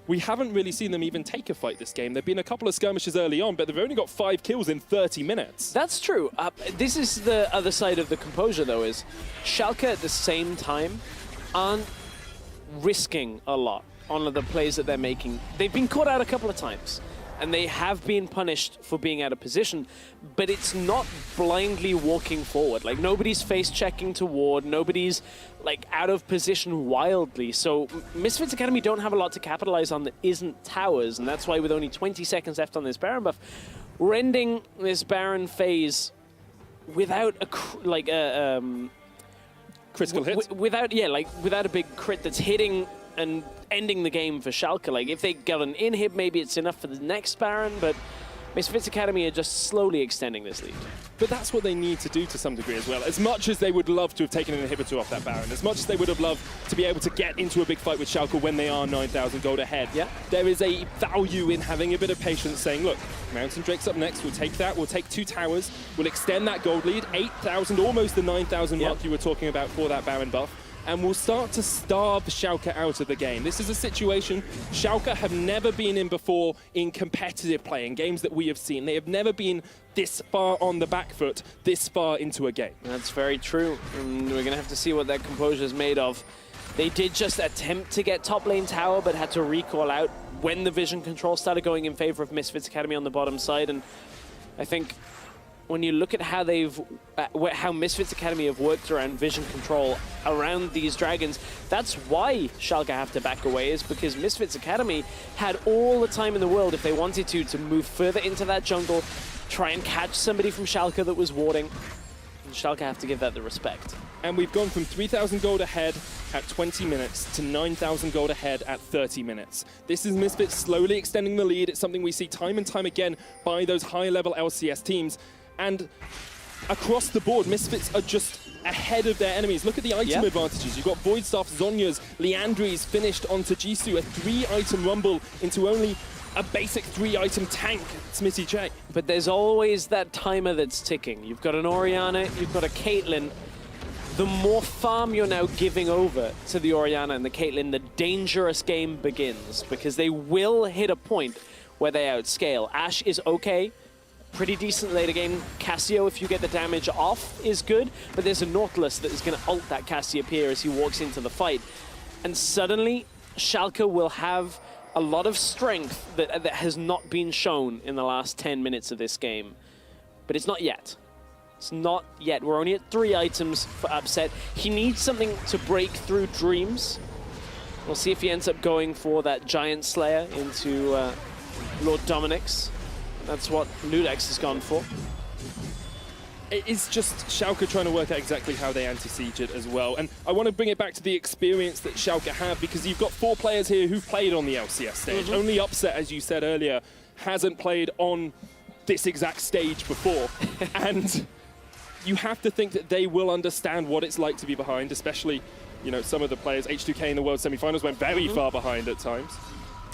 Speaker 1: we haven't really seen them even take a fight this game. There've been a couple of skirmishes early on, but they've only got 5 kills in 30 minutes.
Speaker 2: That's true. This is the other side of the composure, though, is Schalke at the same time aren't risking a lot on the plays that they're making. They've been caught out a couple of times, and they have been punished for being out of position, but it's not blindly walking forward. Like, nobody's face-checking toward, nobody's, like, out of position wildly. So Misfits Academy don't have a lot to capitalize on that isn't towers, and that's why with only 20 seconds left on this Baron buff, we're ending this Baron phase without a,
Speaker 1: Critical hit?
Speaker 2: Without a big crit that's hitting and ending the game for Schalke. Like, if they get an inhib, maybe it's enough for the next Baron, but Misfits Academy are just slowly extending this lead.
Speaker 1: But that's what they need to do to some degree as well. As much as they would love to have taken an inhibitor off that Baron, as much as they would have loved to be able to get into a big fight with Schalke when they are 9,000 gold ahead, there is a value in having a bit of patience, saying, look, Mountain Drake's up next, we'll take that, we'll take 2 towers, we'll extend that gold lead, 8,000, almost the 9,000 mark you were talking about for that Baron buff, and we'll start to starve Schalke out of the game. This is a situation Schalke have never been in before in competitive play, in games that we have seen. They have never been this far on the back foot, this far into a game.
Speaker 2: That's very true, and we're going to have to see what that composure is made of. They did just attempt to get top lane tower, but had to recall out when the vision control started going in favor of Misfits Academy on the bottom side, and I think when you look at how how Misfits Academy have worked around vision control around these dragons, that's why Schalke have to back away, is because Misfits Academy had all the time in the world, if they wanted to move further into that jungle, try and catch somebody from Schalke that was warding. And Schalke have to give that the respect.
Speaker 1: And we've gone from 3,000 gold ahead at 20 minutes to 9,000 gold ahead at 30 minutes. This is Misfits slowly extending the lead. It's something we see time and time again by those high-level LCS teams. And across the board, Misfits are just ahead of their enemies. Look at the item advantages. You've got Voidstaff, Zhonya's, Liandry's finished onto Jisoo, a 3-item rumble into only a basic 3-item tank, Smitty J.
Speaker 2: But there's always that timer that's ticking. You've got an Orianna, you've got a Caitlyn. The more farm you're now giving over to the Orianna and the Caitlyn, the dangerous game begins, because they will hit a point where they outscale. Ashe is okay. Pretty decent later game. Cassio, if you get the damage off, is good, but there's a Nautilus that is going to ult that Cassiopeia as he walks into the fight. And suddenly, Schalke will have a lot of strength that has not been shown in the last 10 minutes of this game. But it's not yet. It's not yet. We're only at 3 items for Upset. He needs something to break through Dreams. We'll see if he ends up going for that Giant Slayer into Lord Dominic's. That's what Lulex has gone for.
Speaker 1: It is just Schalke trying to work out exactly how they anti-siege it as well. And I want to bring it back to the experience that Schalke have, because you've got 4 players here who've played on the LCS stage. Only Upset, as you said earlier, hasn't played on this exact stage before. And you have to think that they will understand what it's like to be behind, especially, you know, some of the players. H2K in the World Semi-Finals went very far behind at times.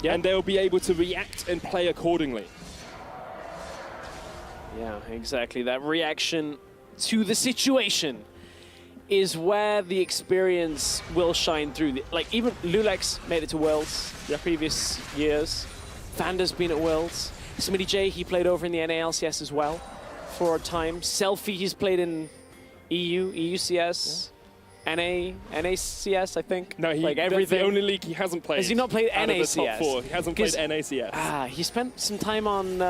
Speaker 1: And they'll be able to react and play accordingly.
Speaker 2: Yeah, exactly. That reaction to the situation is where the experience will shine through. Like, even Lulex made it to Worlds previous years. Vanda's been at Worlds. Smitty J, he played over in the NALCS as well for a time. Selfie, he's played in EU, EUCS, NACS, I think.
Speaker 1: No,
Speaker 2: like
Speaker 1: that's the only league he hasn't played.
Speaker 2: Has he not played
Speaker 1: out
Speaker 2: NACS?
Speaker 1: Of the top 4. He hasn't played NACS.
Speaker 2: He spent some time on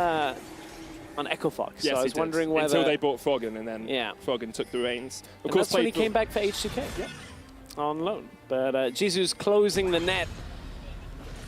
Speaker 2: Echo Fox,
Speaker 1: yes,
Speaker 2: so I was wondering whether...
Speaker 1: Until they bought Froggen, and then Froggen took the reins.
Speaker 2: Of course, that's when he came back for H2K on loan. But Jisoo's closing the net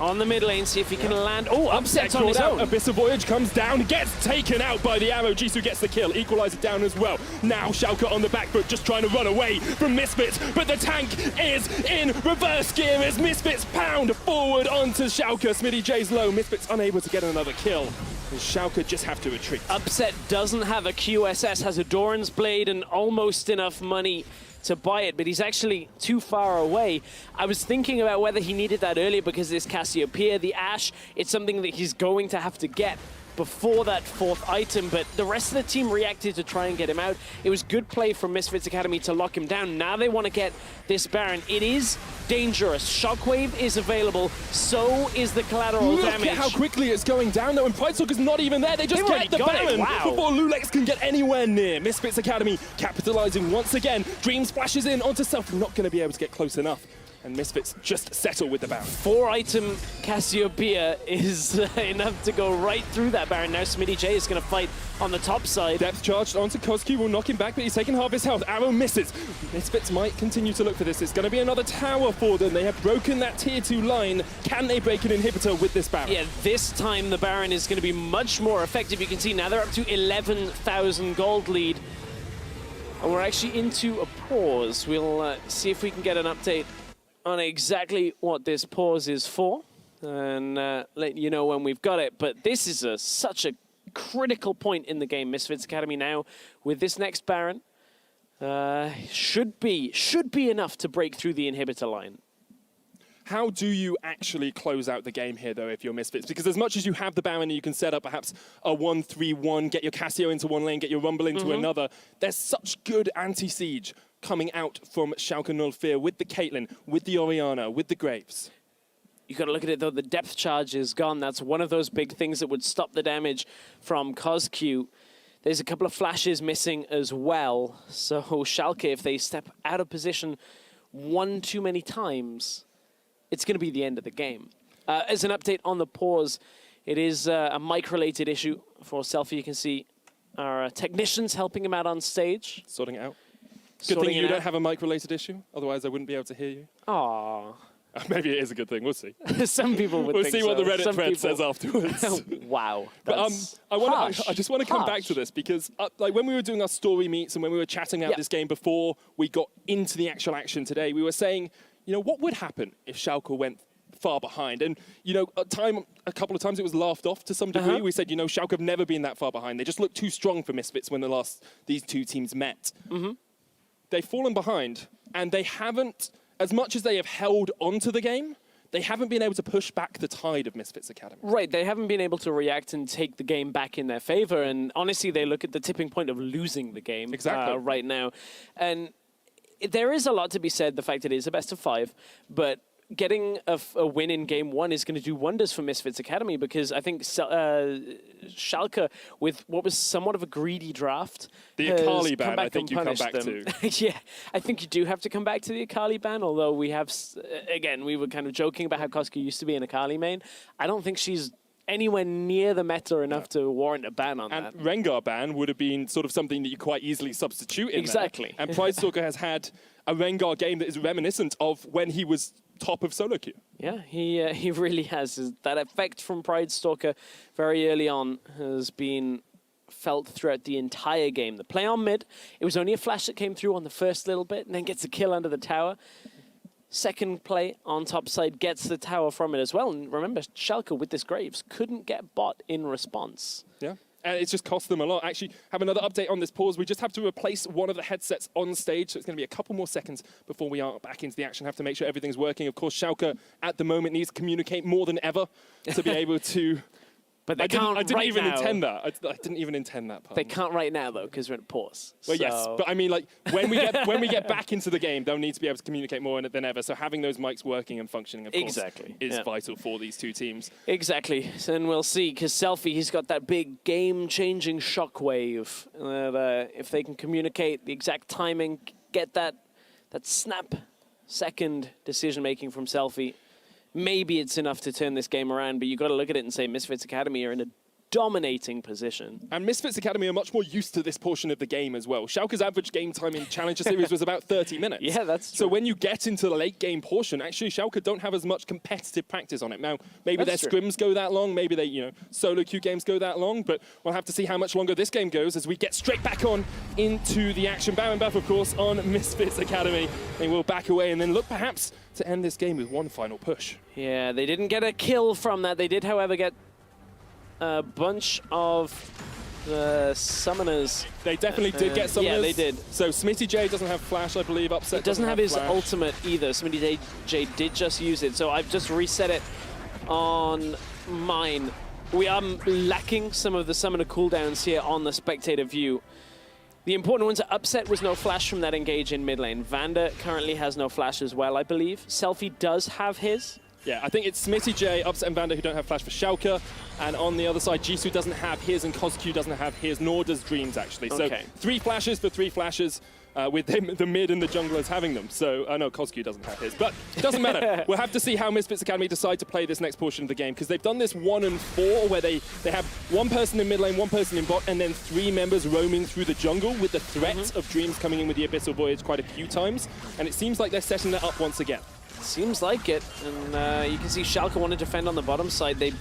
Speaker 2: on the mid lane, see if he can land. Oh, Upset's on his own.
Speaker 1: Abyssal Voyage comes down, gets taken out by the arrow. Jisoo gets the kill, Equalizer down as well. Now Schalke on the back foot, just trying to run away from Misfits, but the tank is in reverse gear as Misfits pound forward onto Schalke. Smitty J's low, Misfits unable to get another kill. And Schalke just have to retreat.
Speaker 2: Upset doesn't have a QSS, has a Doran's Blade and almost enough money to buy it, but he's actually too far away. I was thinking about whether he needed that earlier because this Cassiopeia, the Ashe, it's something that he's going to have to get before that 4th item, but the rest of the team reacted to try and get him out. It was good play from Misfits Academy to lock him down. Now they want to get this Baron. It is dangerous. Shockwave is available, so is the collateral damage.
Speaker 1: Look at how quickly it's going down, though, and PrideStalker's not even there. They just get the Baron before Lulex can get anywhere near. Misfits Academy capitalizing once again. Dream splashes in onto Selfie, not going to be able to get close enough. And Misfits just settle with the Baron.
Speaker 2: 4-item Cassiopeia is enough to go right through that Baron. Now Smitty J is going to fight on the top side.
Speaker 1: Depth charged onto Kozki, will knock him back, but he's taking half his health. Arrow misses. Misfits might continue to look for this. It's going to be another tower for them. They have broken that tier 2 line. Can they break an inhibitor with this Baron?
Speaker 2: Yeah, this time the Baron is going to be much more effective. You can see now they're up to 11,000 gold lead. And we're actually into a pause. We'll see if we can get an update on exactly what this pause is for, and let you know when we've got it. But this is such a critical point in the game. Misfits Academy now with this next Baron should be enough to break through the inhibitor line.
Speaker 1: How do you actually close out the game here, though, if you're Misfits? Because as much as you have the Baron, you can set up perhaps a 1-3-1, get your Cassio into one lane, get your Rumble into another. There's such good anti-siege coming out from Schalke 04 with the Caitlyn, with the Orianna, with the Graves.
Speaker 2: You got to look at it, though. The depth charge is gone. That's one of those big things that would stop the damage from CosQ. There's a couple of flashes missing as well. So Schalke, if they step out of position one too many times, it's going to be the end of the game. As an update on the pause, it is a mic-related issue for Selfie. You can see our technicians helping him out on stage.
Speaker 1: Sorting it out. Good thing you don't have a mic-related issue, otherwise I wouldn't be able to hear you.
Speaker 2: Aww.
Speaker 1: Maybe it is a good thing, we'll see.
Speaker 2: Some people would
Speaker 1: we'll
Speaker 2: think
Speaker 1: see
Speaker 2: so.
Speaker 1: what the Reddit thread says afterwards.
Speaker 2: Wow.
Speaker 1: But I just want to come back to this because like when we were doing our story meets and when we were chatting about this game before we got into the actual action today, we were saying, you know, what would happen if Schalke went far behind? And, you know, a couple of times it was laughed off to some degree. We said, you know, Schalke have never been that far behind. They just looked too strong for Misfits when these two teams met. They've fallen behind, and they haven't, as much as they have held onto the game, they haven't been able to push back the tide of Misfits Academy.
Speaker 2: Right, they haven't been able to react and take the game back in their favor, and honestly, they look at the tipping point of losing the game right now. And there is a lot to be said, the fact that it is a best of 5, but getting a win in game 1 is going to do wonders for Misfits Academy, because I think Schalke, with what was somewhat of a greedy draft,
Speaker 1: the Akali ban, I think you come back to.
Speaker 2: Yeah, I think you do have to come back to the Akali ban, although we have, again, we were kind of joking about how Koska used to be an Akali main. I don't think she's anywhere near the meta enough to warrant a ban on that.
Speaker 1: And Rengar ban would have been sort of something that you quite easily substitute in
Speaker 2: Exactly.
Speaker 1: there. And PrideStalker has had a Rengar game that is reminiscent of when he was top of solo queue.
Speaker 2: Yeah, he really has. That effect from PrideStalker very early on has been felt throughout the entire game. The play on mid, it was only a flash that came through on the first little bit and then gets a kill under the tower. Second play on top side gets the tower from it as well. And remember, Schalke with this Graves couldn't get bot in response.
Speaker 1: Yeah. And it's just cost them a lot. Actually, have another update on this pause. We just have to replace one of the headsets on stage, so it's going to be a couple more seconds before we are back into the action. Have to make sure everything's working. Of course, Schalke at the moment needs to communicate more than ever to be able to...
Speaker 2: But they can't
Speaker 1: I didn't
Speaker 2: right
Speaker 1: even
Speaker 2: now.
Speaker 1: intend that. I didn't even intend that part.
Speaker 2: They can't right now, though, because we're in pause.
Speaker 1: Well, yes, but I mean, like, when we get back into the game, they'll need to be able to communicate more than ever. So having those mics working and functioning, of course, is vital for these two teams.
Speaker 2: Exactly. And we'll see, because Selfie, he's got that big game-changing shockwave. If they can communicate the exact timing, get that snap-second decision-making from Selfie, maybe it's enough to turn this game around, but you've got to look at it and say Misfits Academy are in a dominating position.
Speaker 1: And Misfits Academy are much more used to this portion of the game as well. Schalke's average game time in Challenger Series was about 30 minutes.
Speaker 2: Yeah, that's true.
Speaker 1: So when you get into the late game portion, actually Schalke don't have as much competitive practice on it. Now, maybe their scrims go that long, maybe they, you know, solo queue games go that long, but we'll have to see how much longer this game goes as we get straight back on into the action. Baron Buff, of course, on Misfits Academy. They will back away and then look perhaps to end this game with one final push.
Speaker 2: Yeah, they didn't get a kill from that. They did, however, get a bunch of summoners.
Speaker 1: They definitely did get summoners.
Speaker 2: Yeah, they did.
Speaker 1: So Smitty J doesn't have flash, I believe. Upset
Speaker 2: He doesn't have his
Speaker 1: flash.
Speaker 2: ultimate either. Smitty J did just use it, so I've just reset it on mine. we are lacking some of the summoner cooldowns here on the spectator view. The important one to Upset was no flash from that engage in mid lane. Vanda currently has no flash as well, I believe. Selfie does have his.
Speaker 1: Yeah, I think it's Smitty J, Upset and Vanda who don't have flash for Schalke. And on the other side, Jisoo doesn't have his and Kozq doesn't have his, nor does Dreams actually.
Speaker 2: Okay.
Speaker 1: So 3 flashes for 3 flashes. With the mid and the junglers having them. So, I know Kozq doesn't have his, but it doesn't matter. We'll have to see how Misfits Academy decide to play this next portion of the game, because they've done this 1 and 4, where they have 1 person in mid lane, 1 person in bot, and then 3 members roaming through the jungle with the threat of Dreams coming in with the Abyssal Voyage quite a few times. And it seems like they're setting that up once again.
Speaker 2: Seems like it. And you can see Schalke want to defend on the bottom side. They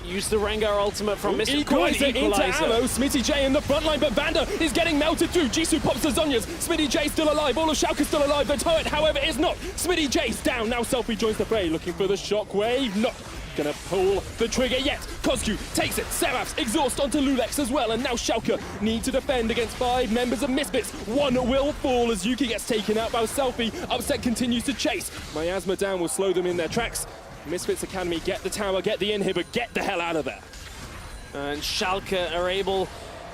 Speaker 2: use the Rengar ultimate from Mr.
Speaker 1: Equalizer into ammo. Smitty J in the front line, but Vanda is getting melted through. Jisoo pops the Zhonya's. Smitty J still alive. All of Schalke still alive. The turret, however, is not. Smitty J's down. Now Selfie joins the fray, looking for the shockwave. Not gonna pull the trigger yet. Kozq takes it. Seraph's exhaust onto Lulex as well, and now Schalke need to defend against 5 members of Misfits. 1 will fall as Yuki gets taken out by Selfie. Upset continues to chase. Miasma down will slow them in their tracks. Misfits Academy get the tower, get the inhibitor, get the hell out of there.
Speaker 2: And Schalke are able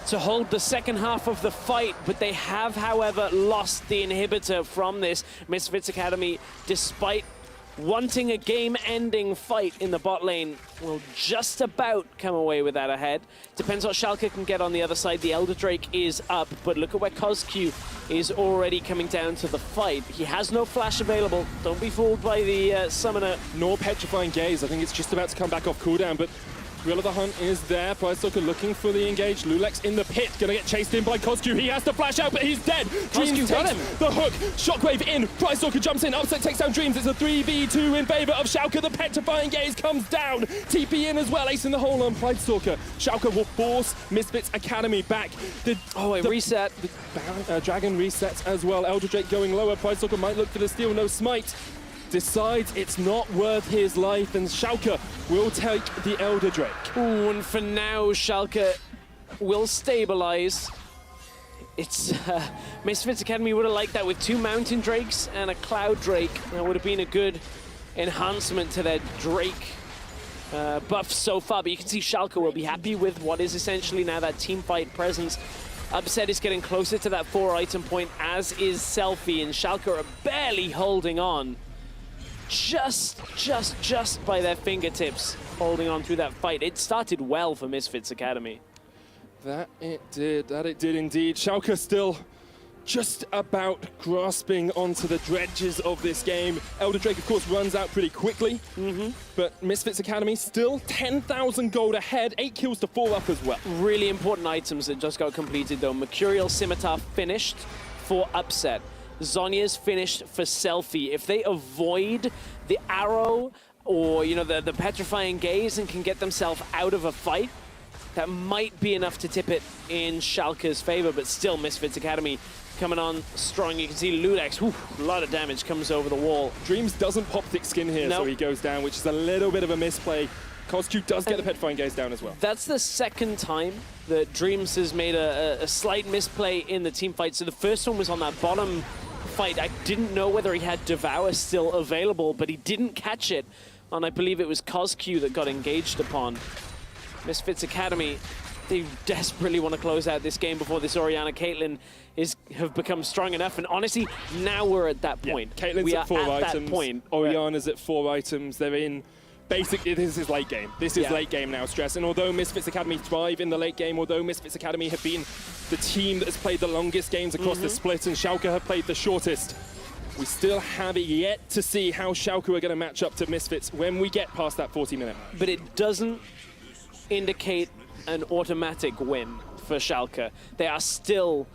Speaker 2: to hold the second half of the fight, but they have, however, lost the inhibitor from this. Misfits Academy, despite wanting a game-ending fight in the bot lane, will just about come away with that ahead. Depends what Schalke can get on the other side. The Elder Drake is up, but look at where Kozq is already coming down to the fight. He has no flash available. Don't be fooled by the summoner.
Speaker 1: Nor Petrifying Gaze. I think it's just about to come back off cooldown, but Thrill of the Hunt is there. Pricestalker looking for the engage. Lulex in the pit, gonna get chased in by Kozq. He has to flash out, but he's dead. Dreams
Speaker 2: got him.
Speaker 1: The hook. Shockwave in. Pricestalker jumps in. Upset takes down Dreams. It's a 3v2 in favor of Schalke. The Petrifying Gaze comes down. TP in as well. Ace in the hole on Pricestalker. Schalke will force Misfits Academy back.
Speaker 2: Reset.
Speaker 1: The Dragon resets as well. Elder Drake going lower. Pricestalker might look for the steal. No smite. Decides it's not worth his life, and Schalke will take the Elder Drake.
Speaker 2: Ooh, and for now, Schalke will stabilize. It's Misfits Academy would have liked that with 2 Mountain Drakes and a Cloud Drake. That would have been a good enhancement to their Drake buff so far, but you can see Schalke will be happy with what is essentially now that team fight presence. Upset is getting closer to that 4-item point, as is Selfie, and Schalke are barely holding on. Just by their fingertips, holding on through that fight. It started well for Misfits Academy.
Speaker 1: That it did indeed. Schalke still just about grasping onto the dredges of this game. Elder Drake, of course, runs out pretty quickly, but Misfits Academy still 10,000 gold ahead, 8 kills to 4 up as well.
Speaker 2: Really important items that just got completed though. Mercurial Scimitar finished for Upset. Zhonya's finished for Selfie. If they avoid the arrow or, you know, the Petrifying Gaze and can get themselves out of a fight, that might be enough to tip it in Schalke's favor, but still Misfits Academy coming on strong. You can see Lulex, a lot of damage comes over the wall.
Speaker 1: Dreams doesn't pop thick skin here, so he goes down, which is a little bit of a misplay. Kozq does get the Petrifying Gaze down as well.
Speaker 2: That's the second time that Dreams has made a slight misplay in the team fight. So the first one was on that bottom fight. I didn't know whether he had Devour still available, but he didn't catch it. And I believe it was Kozq that got engaged upon. Misfits Academy, they desperately want to close out this game before this Orianna Caitlyn have become strong enough. And honestly, now we're at that point.
Speaker 1: Yeah, Caitlyn's at 4 items.
Speaker 2: That point.
Speaker 1: Orianna's at 4 items. They're in. Basically, this is late game. This is late game now, Stress. And although Misfits Academy thrive in the late game, although Misfits Academy have been the team that has played the longest games across the split and Schalke have played the shortest, we still have it yet to see how Schalke are going to match up to Misfits when we get past that 40-minute mark.
Speaker 2: But it doesn't indicate an automatic win for Schalke. They are still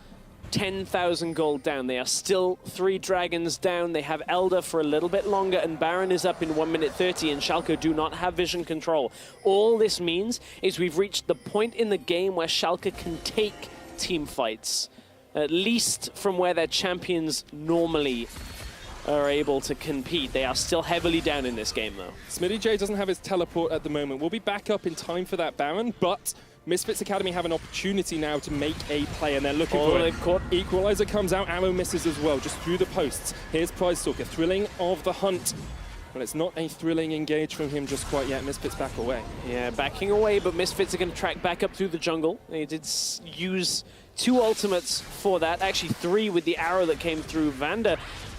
Speaker 2: 10,000 gold down. They are still 3 dragons down. They have Elder for a little bit longer, and Baron is up in 1 minute 30, and Schalke do not have vision control. All this means is we've reached the point in the game where Schalke can take team fights, at least from where their champions normally are able to compete. They are still heavily down in this game, though.
Speaker 1: Smitty J doesn't have his teleport at the moment. We'll be back up in time for that Baron, but Misfits Academy have an opportunity now to make a play, and they're looking for it. Equalizer comes out, arrow misses as well, just through the posts. Here's Pricestalker, Thrilling of the Hunt. But it's not a thrilling engage from him just quite yet. Misfits back away.
Speaker 2: Yeah, backing away, but Misfits are going to track back up through the jungle. They did use 2 ultimates for that. Actually, 3 with the arrow that came through. Vanda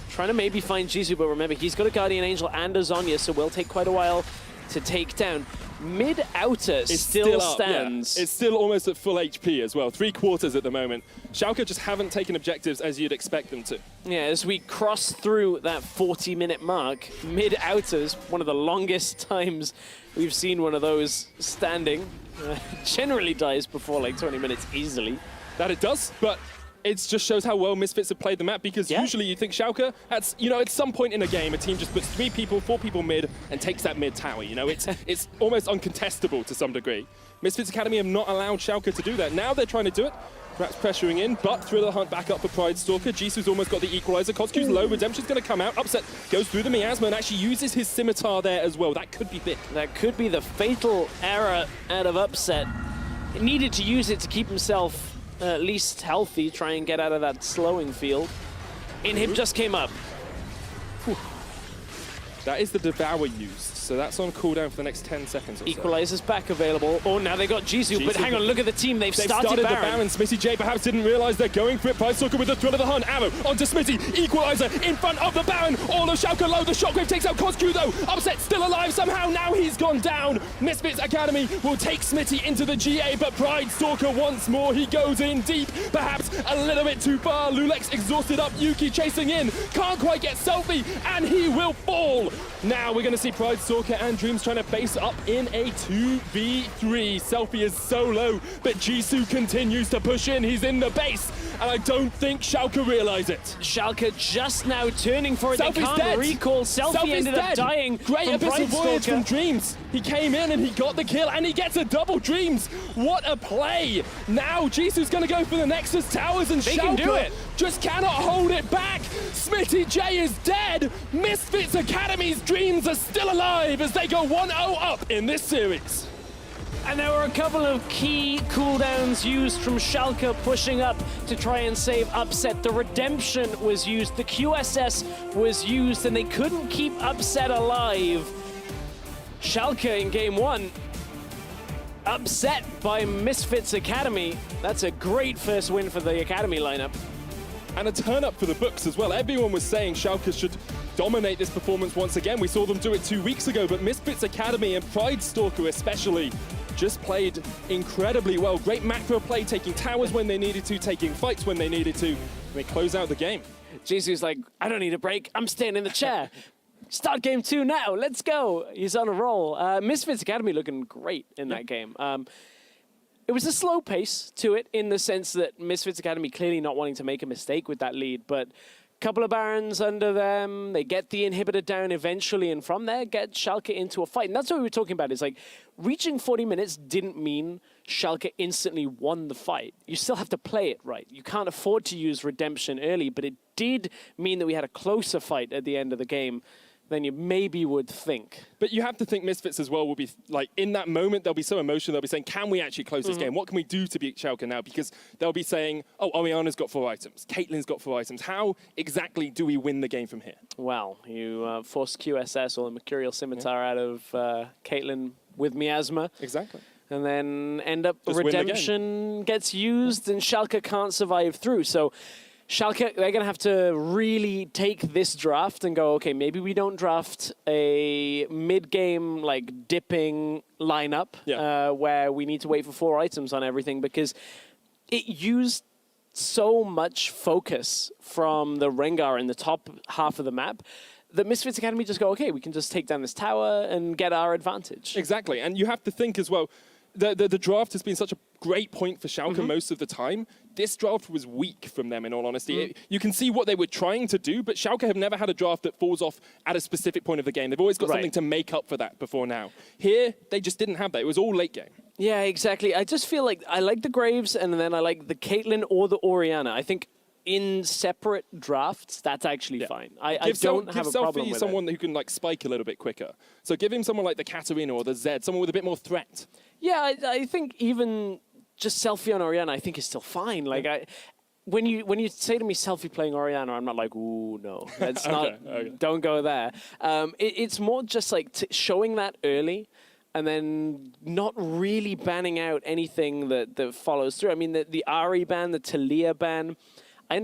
Speaker 2: trying to maybe find Jisoo, but remember, he's got a Guardian Angel and a Zhonya, so will take quite a while to take down. Mid-outer still stands.
Speaker 1: Yeah. It's still almost at full HP as well. 3/4 at the moment. Schalke just haven't taken objectives as you'd expect them to.
Speaker 2: Yeah, as we cross through that 40-minute mark, mid-outers, one of the longest times we've seen one of those standing. Generally dies before like 20 minutes easily.
Speaker 1: That it does, but it just shows how well Misfits have played the map, because usually you think Schalke, at some point in a game, a team just puts 3 people, 4 people mid and takes that mid tower. It's almost uncontestable to some degree. Misfits Academy have not allowed Schalke to do that. Now they're trying to do it, perhaps pressuring in, but Thriller Hunt back up for Pride Stalker. Jisoo's almost got the equalizer. Kosku's low. Redemption's going to come out. Upset goes through the miasma and actually uses his scimitar there as well. That could be big.
Speaker 2: That could be the fatal error out of Upset. He needed to use it to keep himself at least healthy, try and get out of that slowing field. Inhib just came up.
Speaker 1: Whew. That is the Devour used, so that's on cooldown for the next 10 seconds or so.
Speaker 2: Equalizer's back available. Oh, now they got Jisoo, but hang on, look at the team. They've started
Speaker 1: the
Speaker 2: Baron.
Speaker 1: Baron. Smitty J perhaps didn't realize they're going for it. Pride Stalker with the Thrill of the Hunt. Arrow onto Smitty. Equalizer in front of the Baron. All of Schalke low. The Shockwave takes out Kosku though. Upset still alive somehow. Now he's gone down. Misfits Academy will take Smitty into the GA, but Pride Stalker once more. He goes in deep, perhaps a little bit too far. Lulex exhausted up. Yuki chasing in. Can't quite get Selfie, and he will fall. Now we're going to see Pride Stalker and Dreams trying to base up in a 2v3. Selfie is so low, but Jisoo continues to push in. He's in the base, and I don't think Schalke realize it.
Speaker 2: Schalke just now turning for it.
Speaker 1: Selfie's
Speaker 2: they can't
Speaker 1: dead.
Speaker 2: recall. Selfie ended up dying.
Speaker 1: Great Abyssal Voyage from Dreams. He came in and he got the kill, and he gets a double. Dreams. What a play. Now Jisoo's going to go for the Nexus Towers, and
Speaker 2: they
Speaker 1: Schalke
Speaker 2: can do it.
Speaker 1: Just cannot hold it back. Smitty J is dead. Misfits Academy's Dreams are still alive as they go 1-0 up in this series.
Speaker 2: And there were a couple of key cooldowns used from Schalke pushing up to try and save Upset. The Redemption was used, the QSS was used, and they couldn't keep Upset alive. Schalke in game 1, upset by Misfits Academy. That's a great first win for the Academy lineup.
Speaker 1: And a turn up for the books as well. Everyone was saying Schalke should dominate this performance once again. We saw them do it 2 weeks ago, but Misfits Academy and Pride Stalker especially just played incredibly well. Great macro play, taking towers when they needed to, taking fights when they needed to. They close out the game.
Speaker 2: Jisoo's like, I don't need a break. I'm staying in the chair. Start game 2 now. Let's go. He's on a roll. Misfits Academy looking great in that game. It was a slow pace to it in the sense that Misfits Academy clearly not wanting to make a mistake with that lead, but a couple of Barons under them, they get the inhibitor down eventually, and from there get Schalke into a fight. And that's what we were talking about, is like reaching 40 minutes didn't mean Schalke instantly won the fight. You still have to play it right. You can't afford to use Redemption early, but it did mean that we had a closer fight at the end of the game than you maybe would think.
Speaker 1: But you have to think Misfits as well will be, like, in that moment, they'll be so emotional, they'll be saying, can we actually close this game? What can we do to beat Schalke now? Because they'll be saying, oh, Oriana's got 4 items, Caitlyn's got 4 items. How exactly do we win the game from here?
Speaker 2: Well, you force QSS or the Mercurial Scimitar out of Caitlyn with Miasma.
Speaker 1: Exactly.
Speaker 2: And then end up
Speaker 1: Just
Speaker 2: Redemption gets used and Schalke can't survive through. So Schalke, they're going to have to really take this draft and go, okay, maybe we don't draft a mid-game, like, dipping lineup where we need to wait for 4 items on everything, because it used so much focus from the Rengar in the top half of the map that Misfits Academy just go, okay, we can just take down this tower and get our advantage.
Speaker 1: Exactly, and you have to think as well, the draft has been such a great point for Schalke most of the time. This draft was weak from them, in all honesty. You can see what they were trying to do, but Schalke have never had a draft that falls off at a specific point of the game. They've always got something to make up for that before now. Here, they just didn't have that. It was all late game.
Speaker 2: Yeah, exactly. I just feel like I like the Graves, and then I like the Caitlyn or the Oriana. I think in separate drafts, that's actually fine. I don't have a problem with
Speaker 1: someone who can, like, spike a little bit quicker. So give him someone like the Katarina or the Zed, someone with a bit more threat.
Speaker 2: Yeah, I think even just Selfie on Oriana, I think is still fine. Like, when you say to me selfie playing Orianna, I'm not like, ooh, no, that's not.
Speaker 1: Okay.
Speaker 2: Don't go there. It's more just like showing that early, and then not really banning out anything that follows through. I mean, the Ari ban, the Talia ban,